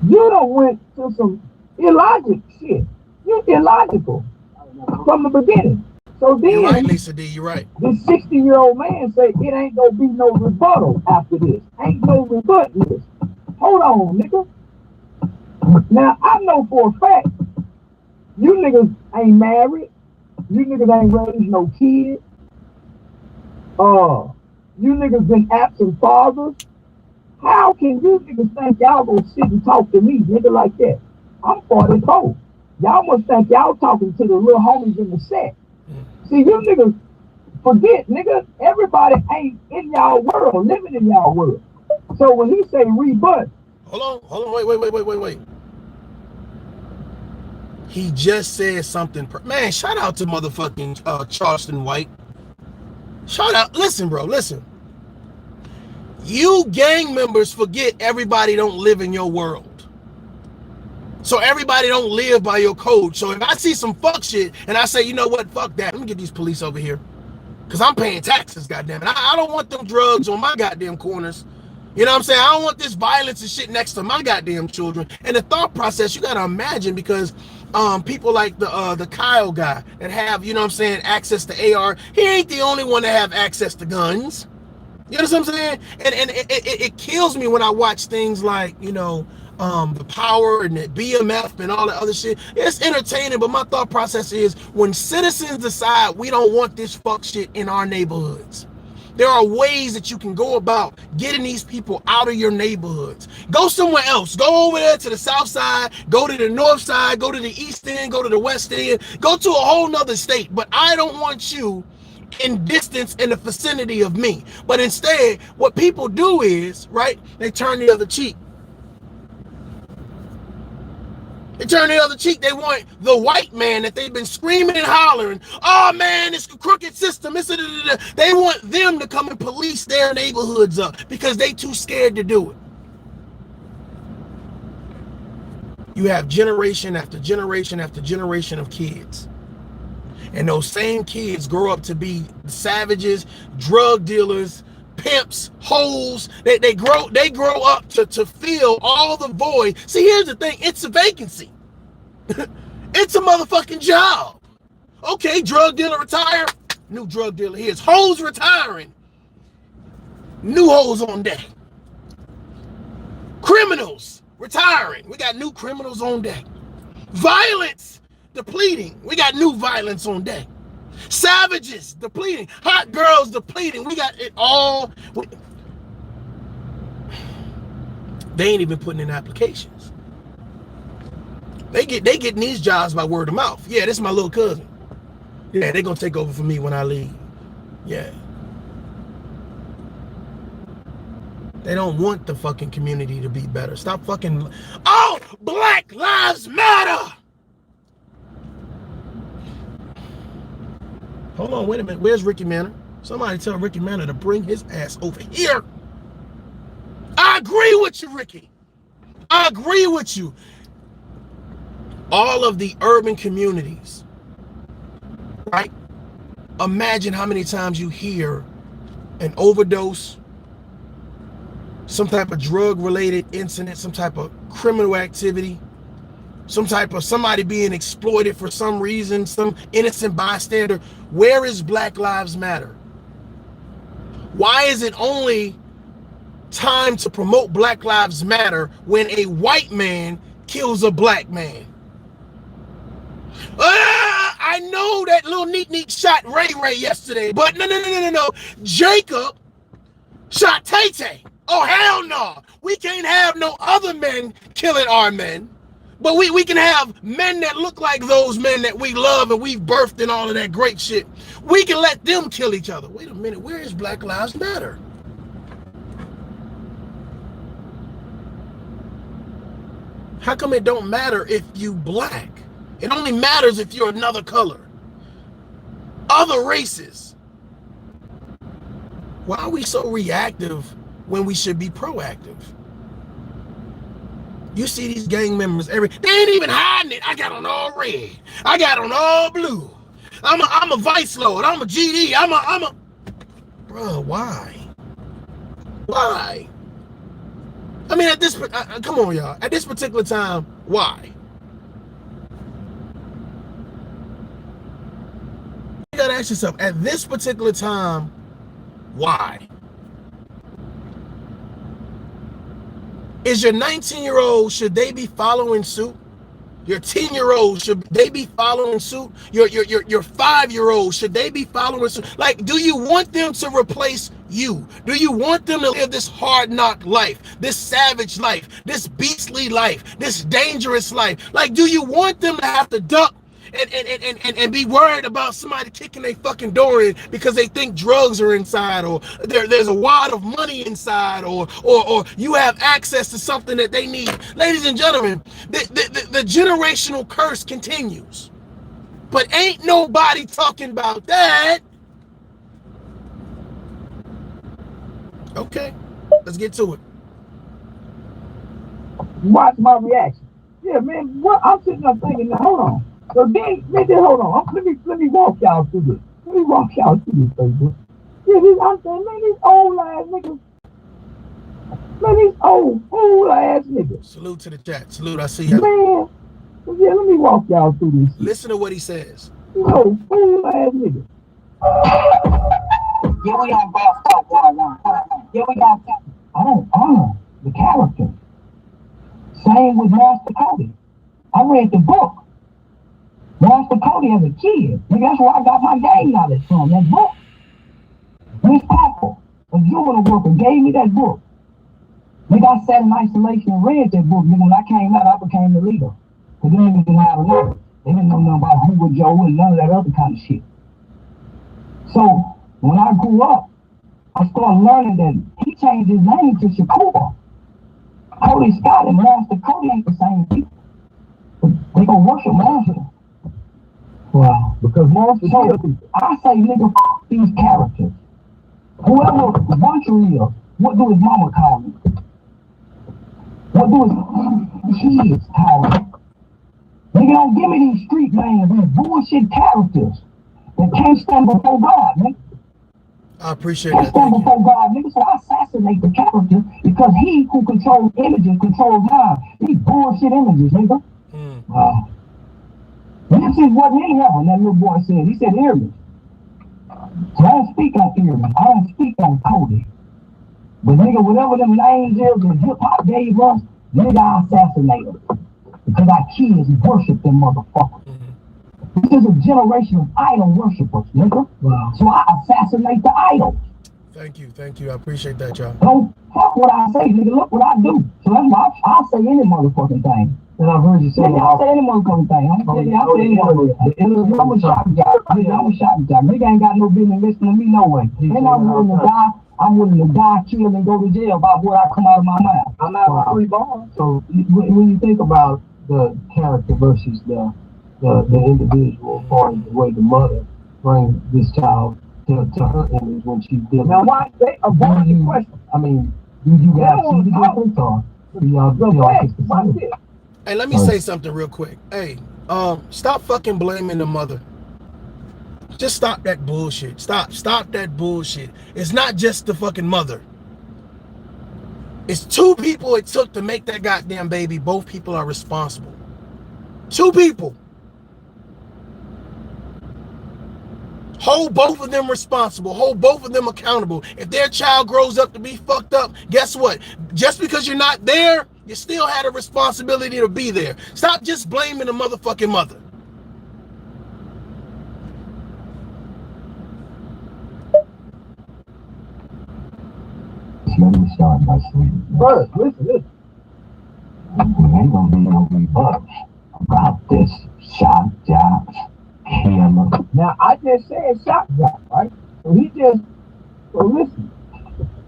You done went to some illogic shit. You illogical from the beginning. So then, you're right, Lisa D, you're right. This 60-year-old man say it ain't gonna be no rebuttal after this. Ain't no rebut this. Hold on, nigga. Now I know for a fact you niggas ain't married. You niggas ain't raised no kids. You niggas been absent fathers. How can you niggas think y'all gonna sit and talk to me, nigga, like that? I'm 44. Y'all must think y'all talking to the little homies in the set. See, you niggas forget, nigga, everybody ain't in y'all world, living in y'all world. So when he say rebut. Hold on, wait. He just said something. Man, shout out to motherfucking Charleston White. Shout out. Listen, bro, listen. You gang members forget everybody don't live in your world. So everybody don't live by your code. So if I see some fuck shit and I say, you know what, fuck that. Let me get these police over here. Because I'm paying taxes, goddamn it. I don't want them drugs on my goddamn corners. You know what I'm saying? I don't want this violence and shit next to my goddamn children. And the thought process, you got to imagine, because people like the Kyle guy that have, you know what I'm saying, access to AR, he ain't the only one that have access to guns. You know what I'm saying? And it kills me when I watch things like, you know, the Power and the BMF and all that other shit. It's entertaining, but my thought process is when citizens decide we don't want this fuck shit in our neighborhoods, there are ways that you can go about getting these people out of your neighborhoods. Go somewhere else. Go over there to the south side, go to the north side, go to the east end, go to the west end, go to a whole nother state. But I don't want you in distance in the vicinity of me. But instead, what people do is, right, they turn the other cheek. They turn the other cheek. They want the white man that they've been screaming and hollering, oh man, it's a crooked system. They want them to come and police their neighborhoods up because they too scared to do it. You have generation after generation after generation of kids. And those same kids grow up to be savages, drug dealers, pimps, hoes. They grow up to fill all the void. See, here's the thing, it's a vacancy. It's a motherfucking job. Okay, drug dealer retire, new drug dealer. Here's hoes retiring, new hoes on deck. Criminals retiring, we got new criminals on deck. Violence depleting, we got new violence on deck. Savages depleting, hot girls depleting, we got it all. They ain't even putting in applications. They getting these jobs by word of mouth. Yeah, this is my little cousin. Yeah, they gonna take over for me when I leave. Yeah. They don't want the fucking community to be better. Stop fucking, oh, Black Lives Matter. Hold on, wait a minute. Where's Ricky Manor? Somebody tell Ricky Manor to bring his ass over here. I agree with you, Ricky. I agree with you. All of the urban communities, right? Imagine how many times you hear an overdose, some type of drug-related incident, some type of criminal activity, some type of somebody being exploited for some reason, some innocent bystander. Where is Black Lives Matter? Why is it only time to promote Black Lives Matter when a white man kills a black man? I know that little neat shot Ray yesterday, but no. Jacob shot Tay. Oh, hell no. We can't have no other men killing our men. But we can have men that look like those men that we love and we've birthed and all of that great shit. We can let them kill each other. Wait a minute, where is Black Lives Matter? How come it don't matter if you black? It only matters if you're another color. Other races. Why are we so reactive when we should be proactive? You see these gang members they ain't even hiding it. I got on all red. I got on all blue. I'm a vice lord. I'm a GD. I'm a Bruh, why? Why? I mean, at this come on, y'all. At this particular time, why? You gotta ask yourself, at this particular time, why? Is your 19-year-old, should they be following suit? Your 10-year-old, should they be following suit? Your 5-year-old, should they be following suit? Like, do you want them to replace you? Do you want them to live this hard knock life, this savage life, this beastly life, this dangerous life? Like, do you want them to have to duck and be worried about somebody kicking their fucking door in because they think drugs are inside, or there's a wad of money inside, or you have access to something that they need? Ladies and gentlemen, the generational curse continues, but ain't nobody talking about that. Okay, let's get to it. Watch my reaction. Yeah, man, what I'm sitting there thinking, now, hold on. So then hold on. Let me walk y'all through this. Facebook. Yeah, I'm saying, man, these old ass niggas. Man, these old ass niggas. Salute to the chat. Salute, I see you. Man, yeah, let me walk y'all through this. Listen to what he says. These old ass niggas. Yeah, we don't talk one. Yeah, we don't talk. I don't honor the character. Same with Master Cody. I read the book. Master Cody as a kid. That's where I got my game knowledge from, that book. Miss Pepper, a juvenile worker, gave me that book. I sat in isolation and read that book. When I came out, I became the leader. Because they didn't have a leader. They didn't know nothing about who was Joe and none of that other kind of shit. So, when I grew up, I started learning that he changed his name to Shakur. Cody Scott and Master Cody ain't the same people. They gonna worship Master. Wow. Because Master Cody, I say, nigga, fuck these characters. Whoever Buncher is, what do his mama call him? What do his kids call him? Nigga, don't give me these street names, these bullshit characters that can't stand before God, nigga. I appreciate that. Can't stand before God, nigga, so I assassinate the character because he who controls images controls mind. These bullshit images, nigga. Wow. This is what me having, that little boy said. He said earrings. So I don't speak on earrings. I don't speak on Cody. But nigga, whatever them names is that hip-hop gave us, nigga, I assassinate them. Because our kids worship them motherfuckers. This is a generation of idol worshipers, nigga. Wow. So I assassinate the idols. Thank you. I appreciate that, y'all. Don't fuck what I say, nigga. Look what I do. So that's why I'll say any motherfucking thing. And I've heard you say, I'll say any motherfucking thing. I'll say any motherfucking thing. I'm a shopping guy. I'm a shopping guy. Nigga ain't got no business listening to me no way. And I'm willing to die. I'm willing to die, kill, and go to jail about what I come out of my mouth. I'm out of free ball. So when you think about the character versus the individual, as far as the way the mother brings this child to her image when she's dealing. Now, why they avoid the question? I mean, do you have to do different or do y'all Hey, let me say something real quick. Hey, stop fucking blaming the mother. Just stop that bullshit. Stop that bullshit. It's not just the fucking mother. It's two people it took to make that goddamn baby. Both people are responsible. Two people. Hold both of them responsible. Hold both of them accountable. If their child grows up to be fucked up, guess what? Just because you're not there, you still had a responsibility to be there. Stop just blaming the motherfucking mother. Let me start by saying, first, listen. We ain't gonna be no rebuttals about this shot job killer. Now, I just said shot job, right? So listen.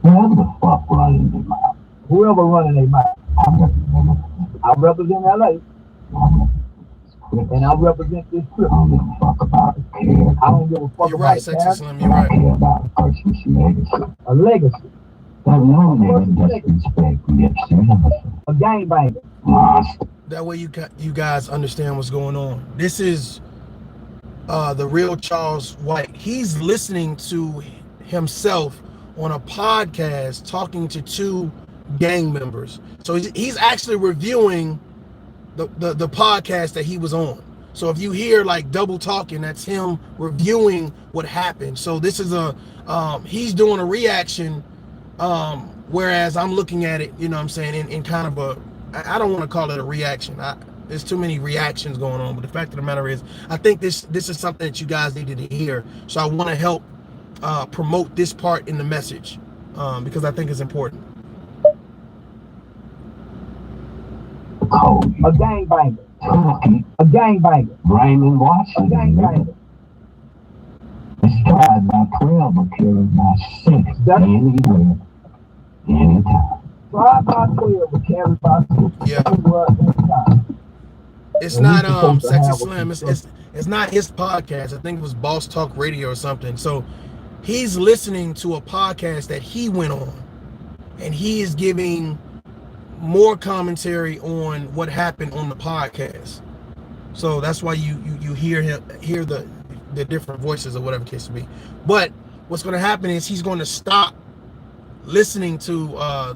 Whoever the fuck running their mouth. Whoever running their mouth. I represent LA. And I represent this trip. I don't give a fuck about it. I don't give a fuck you're about right, Sexy Slim, you're right. I care about a person's legacy. A legacy. That no nigga disrespect lips. A gangbanger. That way you guys understand what's going on. This is the real Charles White. He's listening to himself on a podcast talking to two gang members. So he's actually reviewing the podcast that he was on. So if you hear like double talking, that's him reviewing what happened. So this is he's doing a reaction, whereas I'm looking at it, you know what I'm saying, in kind of a, I don't want to call it a reaction. There's too many reactions going on, but the fact of the matter is, I think this is something that you guys needed to hear. So I want to help promote this part in the message, because I think it's important. A gangbanger. A gangbanger. Raymond Washington. A gangbanger. It's tried by 12 or killed by 6. Anywhere. Anytime. Tried by 12 or carried by 6. Yeah. Anytime. It's not Sexy Slim. It's not his podcast. I think it was Boss Talk Radio or something. So he's listening to a podcast that he went on, and he is giving more commentary on what happened on the podcast. So that's why you hear the different voices or whatever case to be. But what's going to happen is he's going to stop listening to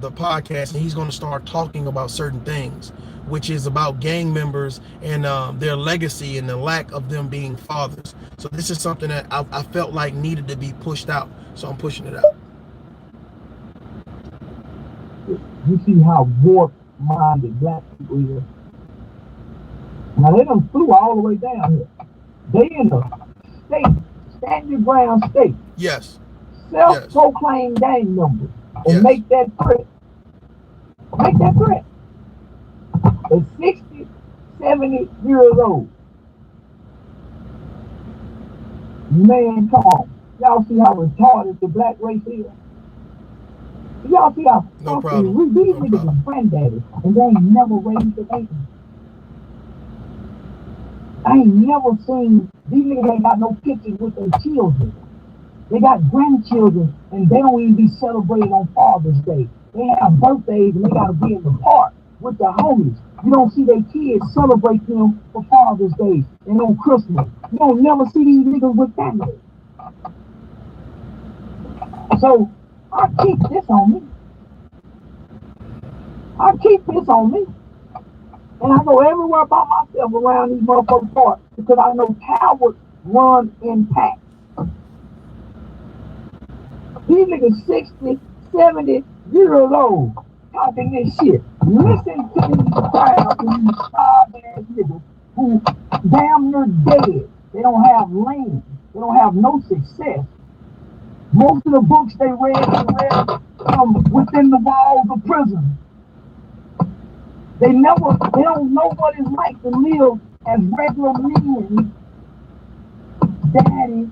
the podcast, and he's going to start talking about certain things, which is about gang members and their legacy and the lack of them being fathers. So this is something that I felt like needed to be pushed out. So I'm pushing it out. You see how warped-minded black people are. Now they done flew all the way down here. They in the state, stand your ground state. Yes. Self-proclaimed gang members. And Yes. make that threat. Make that threat. At 60, 70 years old. Man, come on. Y'all see how retarded the black race is? Y'all see how No fucking problem. these No niggas problem. is granddaddy, and they ain't never raised a baby. I ain't never seen, these niggas ain't got no pictures with their children. They got grandchildren, and they don't even be celebrated on Father's Day. They have birthdays, and they gotta be in the park with their homies. You don't see their kids celebrate them for Father's Day and on Christmas. You don't never see these niggas with family. So, I keep this on me. I keep this on me. And I go everywhere by myself around these motherfucking parks because I know cowards run in packs. These niggas 60, 70 years old talking this shit. Listen to these crowds and these starved-ass niggas who damn near dead. They don't have land. They don't have no success. Most of the books they read from within the walls of prison. They don't know what it's like to live as regular men. Daddy.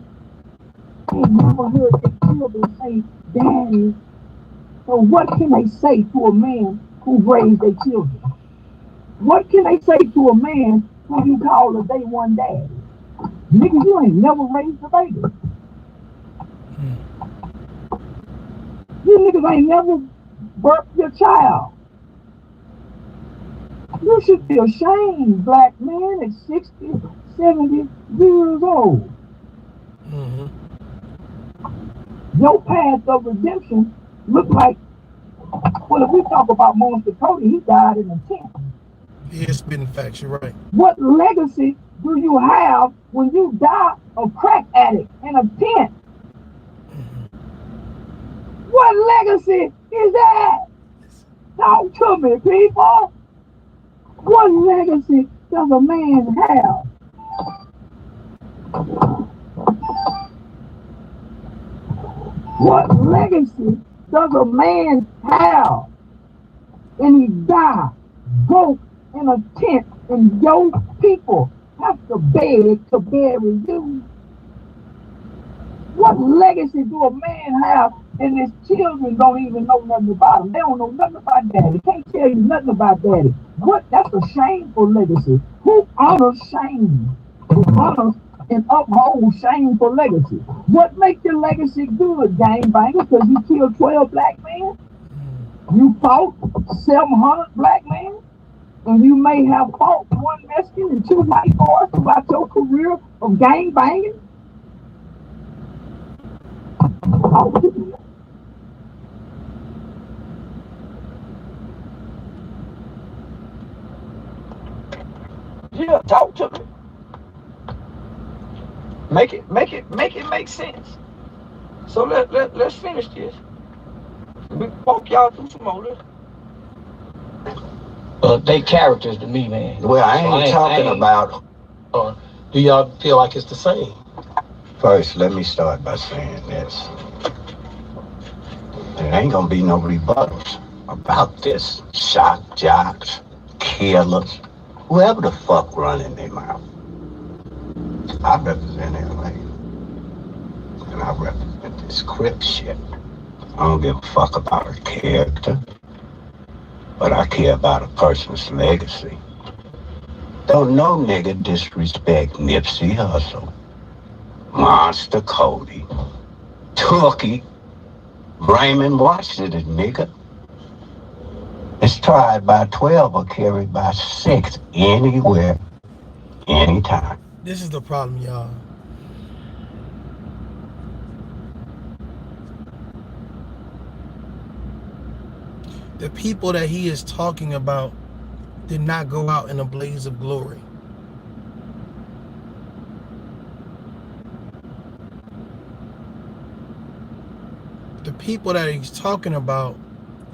They never heard their children say, Daddy. So what can they say to a man who raised their children? What can they say to a man who you call a day one daddy? Nigga, you ain't never raised a baby. You niggas ain't never birthed your child. You should be ashamed, black man at 60, 70 years old. Mm-hmm. Your path of redemption look like, well, if we talk about Monster Cody, he died in a tent. He is spitting facts, you're right. What legacy do you have when you die a crack addict in a tent? What legacy is that? Talk to me, people. What legacy does a man have? What legacy does a man have? And he died broke in a tent, and your people have to beg to bury you. What legacy do a man have and his children don't even know nothing about him? They don't know nothing about daddy. Can't tell you nothing about daddy. What? That's a shameful legacy. Who honors shame? Who honors and upholds shameful legacy? What makes your legacy good, gangbanger? Because you killed 12 black men? You fought 700 black men? And you may have fought one Mexican and 2 white boys throughout your career of gangbanging? Talk to me. Yeah, talk to me. Make it make sense. So let's finish this. We walk y'all through some more. They characters to me, man. Well, I ain't talking about. Do y'all feel like it's the same? First, let me start by saying this. There ain't gonna be no rebuttals about this. Shock jocks, killers, whoever the fuck running their mouth. I represent LA. And I represent this Crip shit. I don't give a fuck about a character, but I care about a person's legacy. Don't no nigga disrespect Nipsey Hussle, Monster Cody, Tookie, Raymond Washington, nigga. It's tried by 12 or carried by 6 anywhere, anytime. This is the problem, y'all. The people that he is talking about did not go out in a blaze of glory. The people that he's talking about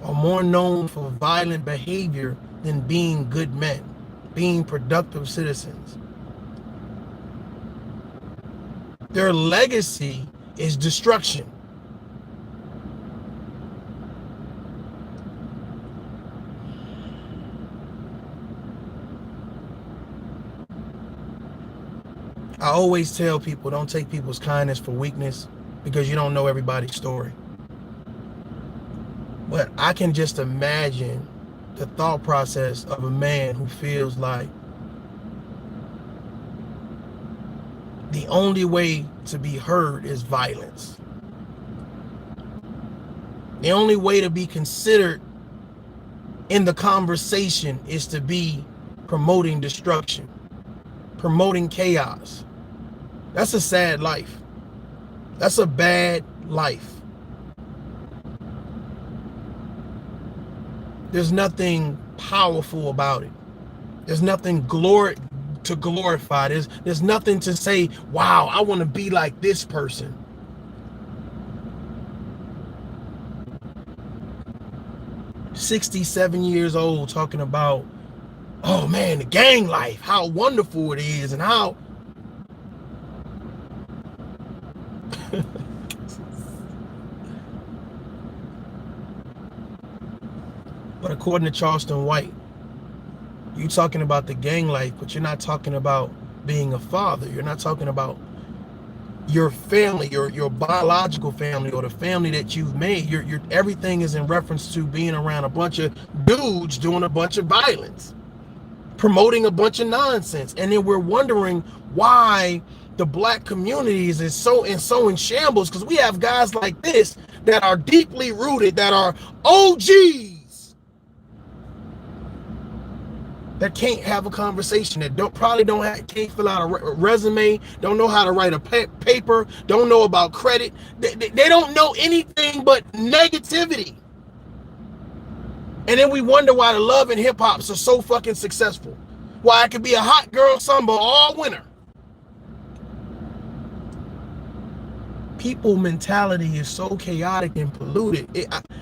are more known for violent behavior than being good men, being productive citizens. Their legacy is destruction. I always tell people, don't take people's kindness for weakness, because you don't know everybody's story. But I can just imagine the thought process of a man who feels like the only way to be heard is violence. The only way to be considered in the conversation is to be promoting destruction, promoting chaos. That's a sad life. That's a bad life. There's nothing powerful about it. There's nothing to glorify. There's nothing to say, wow, I want to be like this person. "67 years old talking about, oh man, the gang life, how wonderful it is, and how But according to Charleston White, you're talking about the gang life, but you're not talking about being a father. You're not talking about your family, your biological family, or the family that you've made. Your everything is in reference to being around a bunch of dudes doing a bunch of violence, promoting a bunch of nonsense. And then we're wondering why the black communities is so in shambles, because we have guys like this that are deeply rooted, that are OGs, that can't have a conversation, that can't fill out a resume, don't know how to write a paper, don't know about credit. They don't know anything but negativity. And then we wonder why the love and hip hops are so fucking successful. Why it could be a hot girl summer all winter. People mentality is so chaotic and polluted.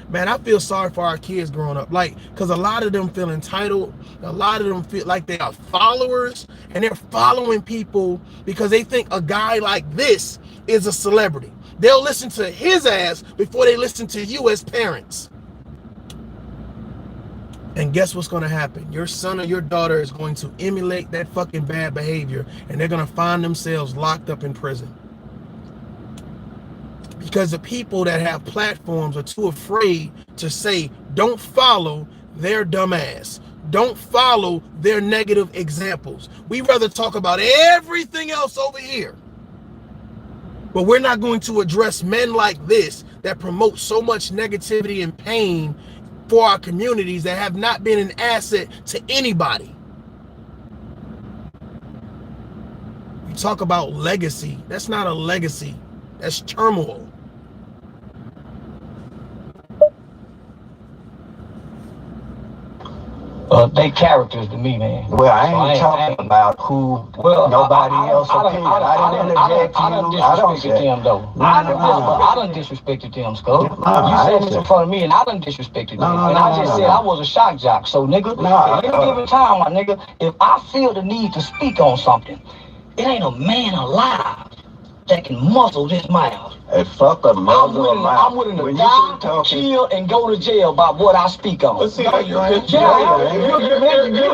Man, I feel sorry for our kids growing up. Like, because a lot of them feel entitled. A lot of them feel like they are followers. And they're following people because they think a guy like this is a celebrity. They'll listen to his ass before they listen to you as parents. And guess what's going to happen? Your son or your daughter is going to emulate that fucking bad behavior. And they're going to find themselves locked up in prison. Because the people that have platforms are too afraid to say, don't follow their dumb ass. Don't follow their negative examples. We rather talk about everything else over here. But we're not going to address men like this that promote so much negativity and pain for our communities that have not been an asset to anybody. You talk about legacy. That's not a legacy. That's turmoil. They characters to me, man. Well, I ain't talking about who nobody else opinion. I didn't interject you. I don't disrespect them, though. I done disrespected them, Skull. You said this in front of me, and I done disrespected them. And I just said I was a shock jock. So, nigga, at any given time, my nigga, if I feel the need to speak on something, it ain't a man alive that can muzzle this mouth. Hey, fuck a muzzle of mouth. I'm willing to die, kill, and go to jail about what I speak on. You're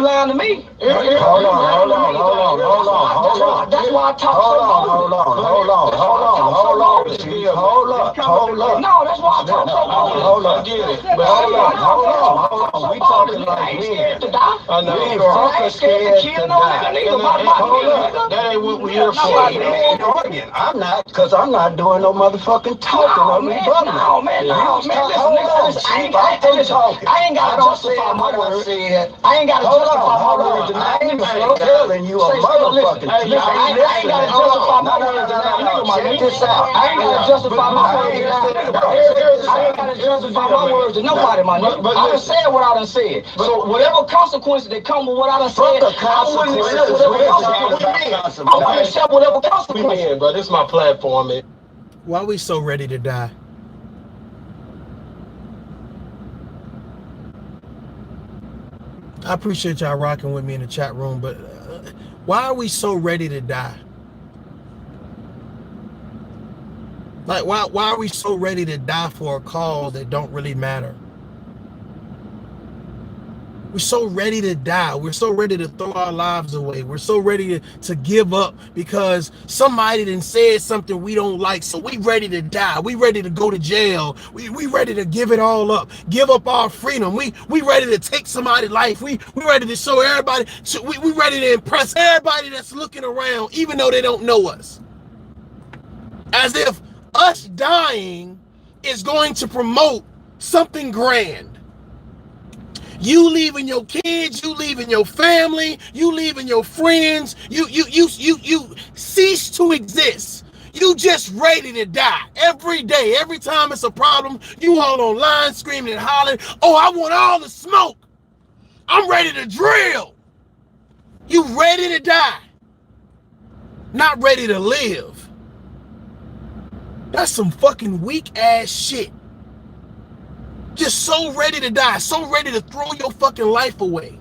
lying to me. Hold on. That's why I talk so long. Hold on. No, that's why I talk so long. Hold on. We talking like men. I know. We ain't scared to kill no nigga neither. That ain't what we here for. I'm not, because I'm not doing no motherfucking talking or rebutting. No, man. Listen, I ain't got to justify my words. I ain't got to justify my words. I ain't telling you a motherfucking I ain't got to justify my words. Check this out. I ain't got to justify my words. I ain't got to justify my words to nobody, my nigga. I done said what I done said. So whatever consequences that come with what I done said, I wouldn't accept whatever consequences. But it's my platform. Why are we so ready to die? I appreciate y'all rocking with me in the chat room, but why are we so ready to die? Like, why are we so ready to die for a cause that don't really matter? We're so ready to die. We're so ready to throw our lives away. We're so ready to give up because somebody done said something we don't like. So we ready to die. We ready to go to jail. We ready to give it all up. Give up our freedom. We ready to take somebody's life. We ready to show everybody. We ready to impress everybody that's looking around, even though they don't know us. As if us dying is going to promote something grand. You leaving your kids, you leaving your family, you leaving your friends, you cease to exist. You just ready to die every day. Every time it's a problem, you all online screaming and hollering, oh, I want all the smoke. I'm ready to drill. You ready to die, not ready to live. That's some fucking weak ass shit. Just so ready to die, so ready to throw your fucking life away.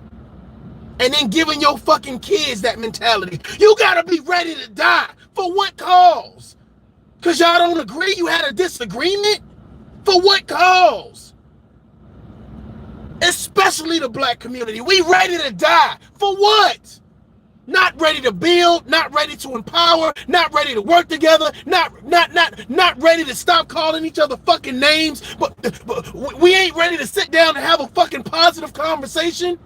And then giving your fucking kids that mentality. You gotta be ready to die. For what cause? Because y'all don't agree? You had a disagreement? For what cause? Especially the black community. We ready to die. For what? Not ready to build, not ready to empower, not ready to work together, not ready to stop calling each other fucking names, but we ain't ready to sit down and have a fucking positive conversation,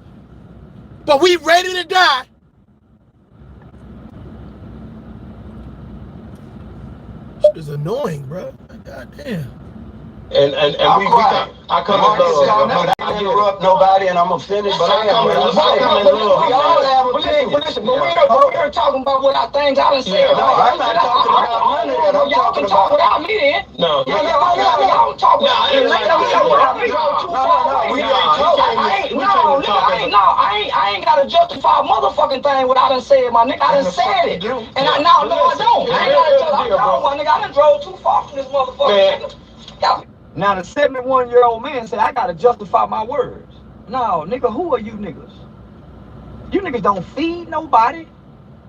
but we ready to die. Shit is annoying, bro. God damn. I come in love. I don't interrupt nobody, and I'm offended, but I am. We all have opinions. But we're talking about what I think I done said. No, I'm not talking about none of that. I'm Y'all talking can talk about. without me then. No, Y'all talk without me. I ain't got to justify a motherfucking thing what I done said, my nigga. I done said it. And I don't. I ain't got to justify, my nigga. I done drove too far from this motherfucker, nigga. Now the 71-year-old man said, I got to justify my words. No, nigga, who are you niggas? You niggas don't feed nobody.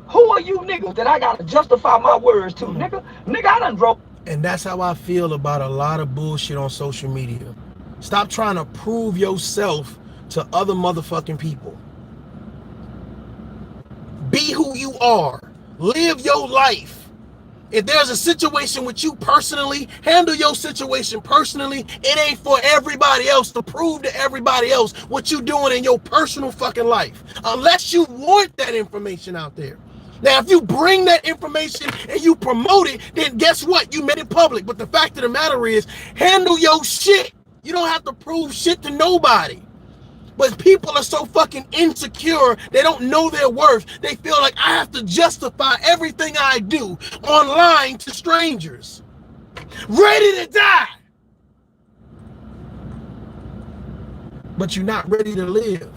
Who are you niggas that I got to justify my words to, nigga? Nigga, I done drove. And that's how I feel about a lot of bullshit on social media. Stop trying to prove yourself to other motherfucking people. Be who you are. Live your life. If there's a situation with you personally, handle your situation personally. It ain't for everybody else to prove to everybody else what you doing in your personal fucking life. Unless you want that information out there. Now, if you bring that information and you promote it, then guess what? You made it public. But the fact of the matter is, handle your shit. You don't have to prove shit to nobody. But people are so fucking insecure, they don't know their worth. They feel like I have to justify everything I do online to strangers. Ready to die. But you're not ready to live.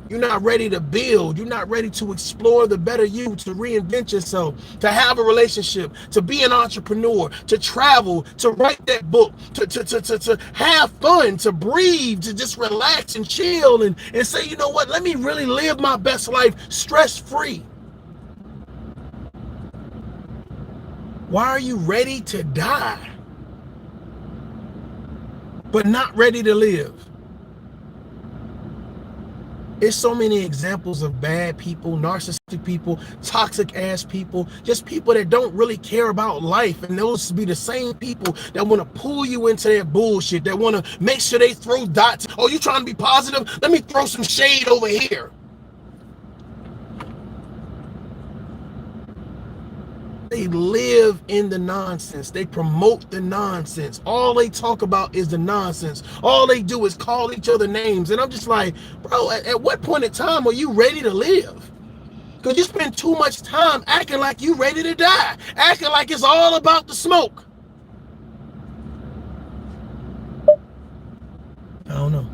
You're not ready to build. You're not ready to explore the better you, to reinvent yourself, to have a relationship, to be an entrepreneur, to travel, to write that book, to have fun, to breathe, to just relax and chill and say, you know what, let me really live my best life stress-free. Why are you ready to die, but not ready to live? There's so many examples of bad people, narcissistic people, toxic ass people, just people that don't really care about life. And those be the same people that want to pull you into their bullshit, that want to make sure they throw dots. Oh, you trying to be positive? Let me throw some shade over here. They live in the nonsense. They promote the nonsense. All they talk about is the nonsense. All they do is call each other names. And I'm just like, bro, at what point in time are you ready to live? Because you spend too much time acting like you ready to die. Acting like it's all about the smoke. I don't know.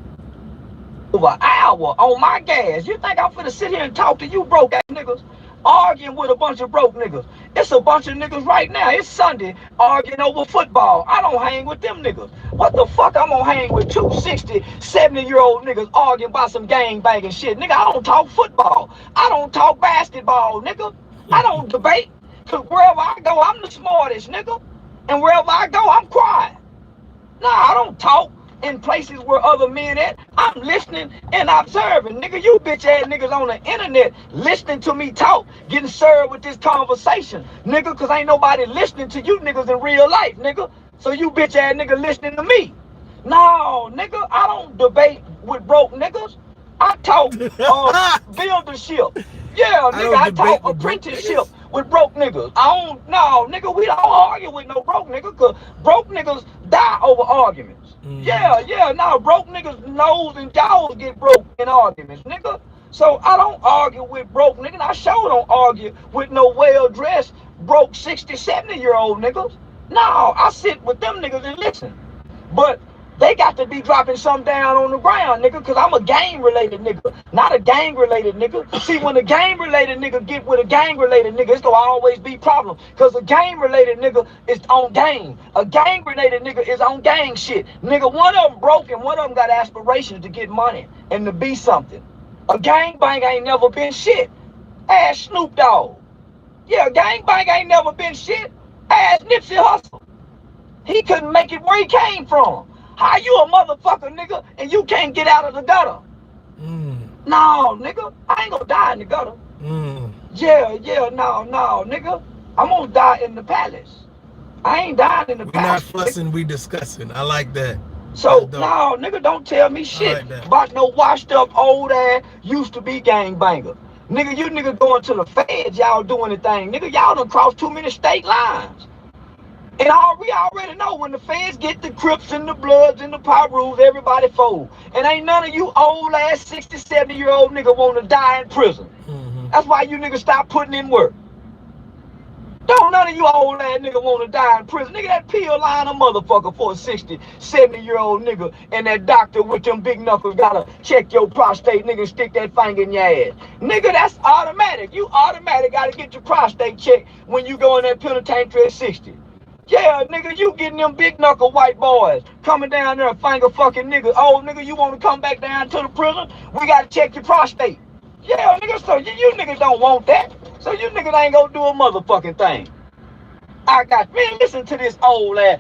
Over an hour on my gas. You think I'm finna sit here and talk to you broke ass niggas? Arguing with a bunch of broke niggas. It's a bunch of niggas right now. It's Sunday arguing over football. I don't hang with them niggas. What the fuck I'm gonna hang with 260, 70-year-old niggas arguing about some gang banging shit? Nigga, I don't talk football. I don't talk basketball, nigga. I don't debate. Cause wherever I go, I'm the smartest, nigga. And wherever I go, I'm quiet. Nah, I don't talk in places where other men at. I'm listening and observing. Nigga, you bitch ass niggas on the internet listening to me talk, getting served with this conversation. Nigga, cause ain't nobody listening to you niggas in real life, nigga. So you bitch ass nigga listening to me. No, nigga, I don't debate with broke niggas. I talk buildership. Yeah, nigga, I talk apprenticeship with broke niggas. No, nigga, we don't argue with no broke nigga, cause broke niggas die over arguments. Yeah, no, broke niggas' nose and jaws get broke in arguments, nigga. So I don't argue with broke niggas. I sure don't argue with no well-dressed, broke 60, 70-year-old niggas. No, I sit with them niggas and listen. But they got to be dropping something down on the ground, nigga, because I'm a gang-related nigga, not a gang-related nigga. See, when a gang-related nigga get with a gang-related nigga, it's going to always be problem, because a gang-related nigga is on gang. A gang-related nigga is on gang shit. Nigga, one of them broke and one of them got aspirations to get money and to be something. A gangbang ain't never been shit. Ass Snoop Dogg. Yeah, a gangbang ain't never been shit. Ass Nipsey Hussle. He couldn't make it where he came from. How you a motherfucker, nigga, and you can't get out of the gutter? No, nigga, I ain't gonna die in the gutter. Yeah, no, nigga, I'm gonna die in the palace. I ain't dying in the palace. We're not fussing, we discussing. I like that. So, no, nigga, don't tell me shit about no washed up old ass used to be gangbanger. Nigga, you niggas going to the feds, y'all doing the thing. Nigga, y'all done crossed too many state lines. And we already know when the feds get the Crips and the Bloods and the Pyrus, everybody fold. And ain't none of you old ass 60, 70-year-old nigga want to die in prison. That's why you niggas stop putting in work. Don't none of you old ass nigga want to die in prison. Nigga, that pill line a motherfucker for a 60, 70-year-old nigga, and that doctor with them big knuckles gotta check your prostate, nigga, and stick that finger in your ass. Nigga, that's automatic. You automatic gotta get your prostate checked when you go in that penitentiary at 60. Yeah, nigga, you getting them big knuckle white boys coming down there and finger fucking niggas. Oh, nigga, you want to come back down to the prison? We gotta check your prostate. Yeah, nigga, so you niggas don't want that. So you niggas ain't gonna do a motherfucking thing. I got, man, listen to this old ass.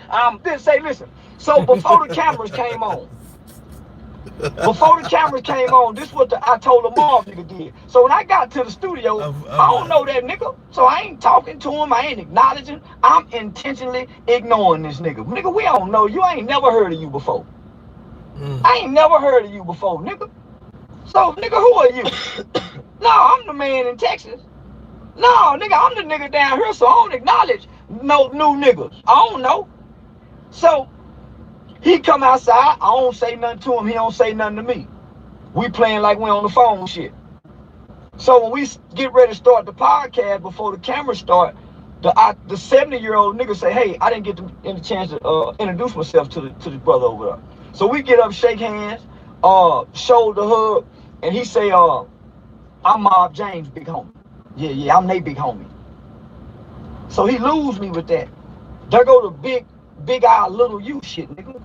Listen. So before the cameras came on, this is what I told the mom nigga did. So when I got to the studio, I don't know that nigga. So I ain't talking to him. I ain't acknowledging. I'm intentionally ignoring this nigga. Nigga, we don't know you. I ain't never heard of you before. I ain't never heard of you before, nigga. So, nigga, who are you? No, I'm the man in Texas. No, nigga, I'm the nigga down here, so I don't acknowledge no new niggas. I don't know. So, he come outside, I don't say nothing to him, he don't say nothing to me. We playing like we on the phone shit. So when we get ready to start the podcast before the cameras start, the 70-year-old nigga say, hey, I didn't get any chance to introduce myself to the brother over there. So we get up, shake hands, shoulder hug, and he say, I'm Mob James, big homie. Yeah, I'm they big homie. So he lose me with that. There go the big eye little you shit, nigga.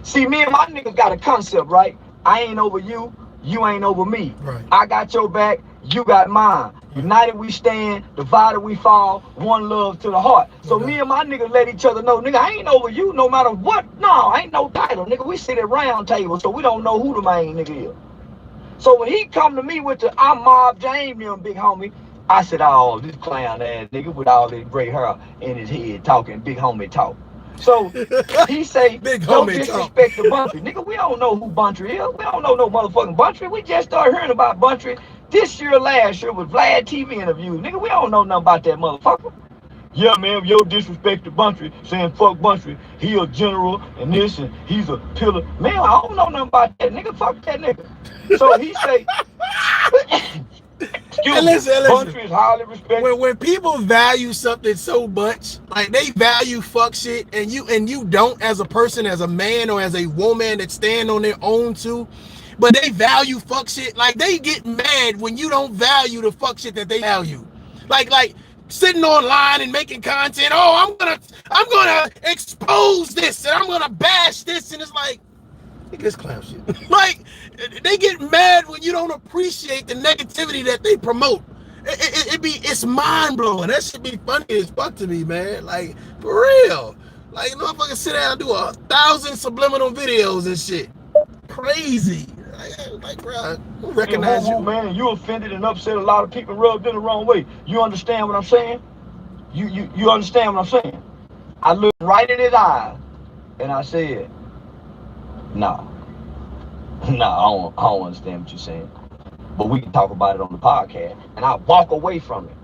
See, me and my niggas got a concept, right? I ain't over you, you ain't over me. Right. I got your back, you got mine. United we stand, divided we fall, one love to the heart. So me and my niggas let each other know, nigga, I ain't over you no matter what. No, ain't no title, nigga. We sit at round table, so we don't know who the main nigga is. So when he come to me with the I'm Mob James, them big homie, I said, oh, this clown ass nigga with all this gray hair in his head talking big homie talk. So he say, don't disrespect the Buntry. Nigga, we don't know who Buntry is. We don't know no motherfucking Buntry. We just started hearing about Buntry this year, last year with Vlad TV interviews. Nigga, we don't know nothing about that motherfucker. Yeah, man, yo disrespect the Buntry, saying fuck Buntry. He a general and this and he's a pillar. Man, I don't know nothing about that nigga. Fuck that nigga. So he say, listen. Buntry is highly respected. When people value something so much, like they value fuck shit, and you don't as a person, as a man or as a woman that stand on their own too, but they value fuck shit, like they get mad when you don't value the fuck shit that they value. Like sitting online and making content, oh, I'm gonna expose this and I'm gonna bash this, and it's like, it's clown shit. Like, they get mad when you don't appreciate the negativity that they promote. It's mind blowing. That should be funny as fuck to me, man. Like, for real. Like, motherfuckers sit down and do 1,000 subliminal videos and shit. Crazy. Like, bro, who recognize you? Man, you offended and upset a lot of people, rubbed in the wrong way. You understand what I'm saying? You understand what I'm saying? I looked right in his eyes and I said, no, I don't understand what you're saying. But we can talk about it on the podcast. And I walk away from it.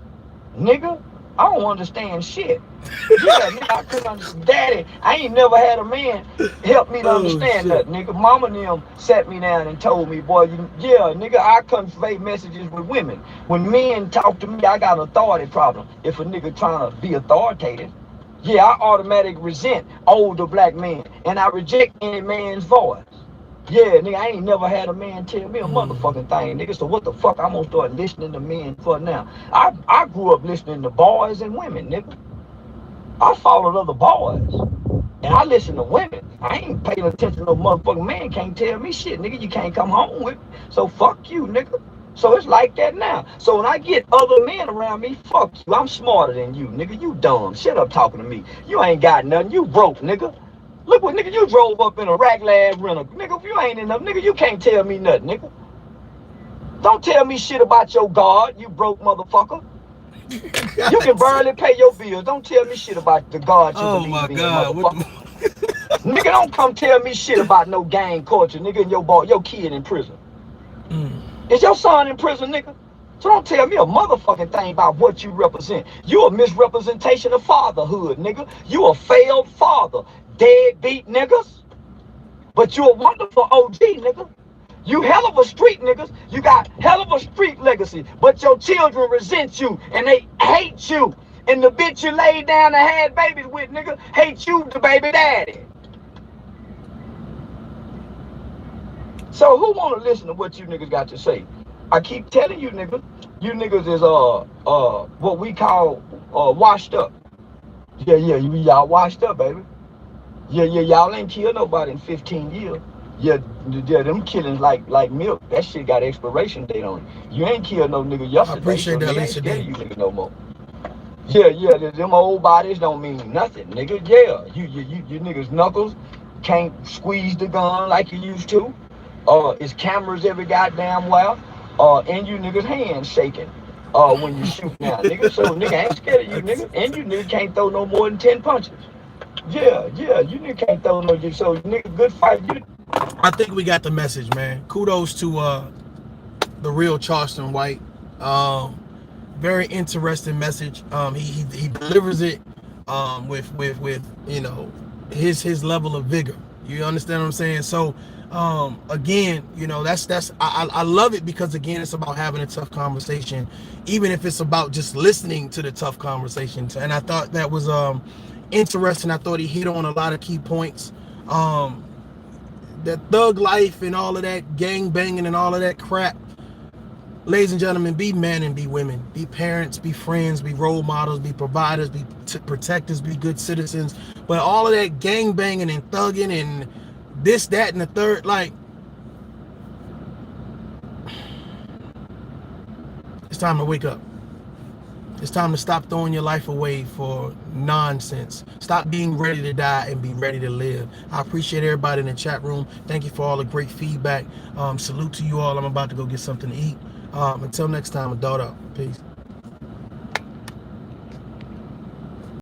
Nigga, I don't understand shit. Yeah, nigga, I couldn't understand. Daddy, I ain't never had a man help me to understand that. Nigga, mama and them sat me down and told me, boy, nigga, I convey messages with women. When men talk to me, I got an authority problem. If a nigga trying to be authoritative, yeah, I automatically resent older black men. And I reject any man's voice. Yeah, nigga, I ain't never had a man tell me a motherfucking thing, nigga. So what the fuck I'm gonna start listening to men for now? I grew up listening to boys and women, nigga. I followed other boys. And I listen to women. I ain't paying attention to no motherfucking man. Can't tell me shit, nigga. You can't come home with me. So fuck you, nigga. So it's like that now. So when I get other men around me, fuck you. I'm smarter than you, nigga. You dumb. Shut up talking to me. You ain't got nothing. You broke, nigga. Look what, nigga, you drove up in a raglag rental. Nigga, if you ain't enough, nigga, you can't tell me nothing, nigga. Don't tell me shit about your God, you broke motherfucker. You can barely pay your bills. Don't tell me shit about the God you believe in, motherfucker. Nigga, don't come tell me shit about no gang culture, nigga, and your kid in prison. Is your son in prison, nigga? So don't tell me a motherfucking thing about what you represent. You a misrepresentation of fatherhood, nigga. You a failed father. Deadbeat niggas. But you a wonderful OG, nigga. You hell of a street niggas. You got hell of a street legacy. But your children resent you and they hate you. And the bitch you laid down and had babies with, nigga, hate you, the baby daddy. So who wanna listen to what you niggas got to say? I keep telling you niggas is what we call washed up. Yeah, y'all washed up, baby. Yeah, y'all ain't killed nobody in 15 years. Yeah, them killings like milk. That shit got expiration date on it. You ain't killed no nigga yesterday, I appreciate so that, nigga ain't Lisa scared D. of you niggas no more. Yeah, them old bodies don't mean nothing, nigga. Yeah, you niggas knuckles can't squeeze the gun like you used to. It's cameras every goddamn while. And you niggas hands shaking. When you shoot now, nigga. So nigga ain't scared of you, nigga. And you niggas can't throw no more than 10 punches. Yeah, you niggas can't throw no. So nigga, good fight. You. I think we got the message, man. Kudos to the real Charleston White. Um, Very interesting message. He delivers it with you know his level of vigor. You understand what I'm saying? So again, you know that's I love it because again it's about having a tough conversation, even if it's about just listening to the tough conversations. And I thought that was interesting. I thought he hit on a lot of key points. Um, that thug life and all of that gang banging and all of that crap. Ladies and gentlemen, be men and be women. Be parents, be friends, be role models, be providers, be protectors, be good citizens. But all of that gang banging and thugging and this, that, and the third, like, it's time to wake up. It's time to stop throwing your life away for nonsense. Stop being ready to die and be ready to live. I appreciate everybody in the chat room. Thank you for all the great feedback. Salute to you all. I'm about to go get something to eat. Until next time, adult out. Peace.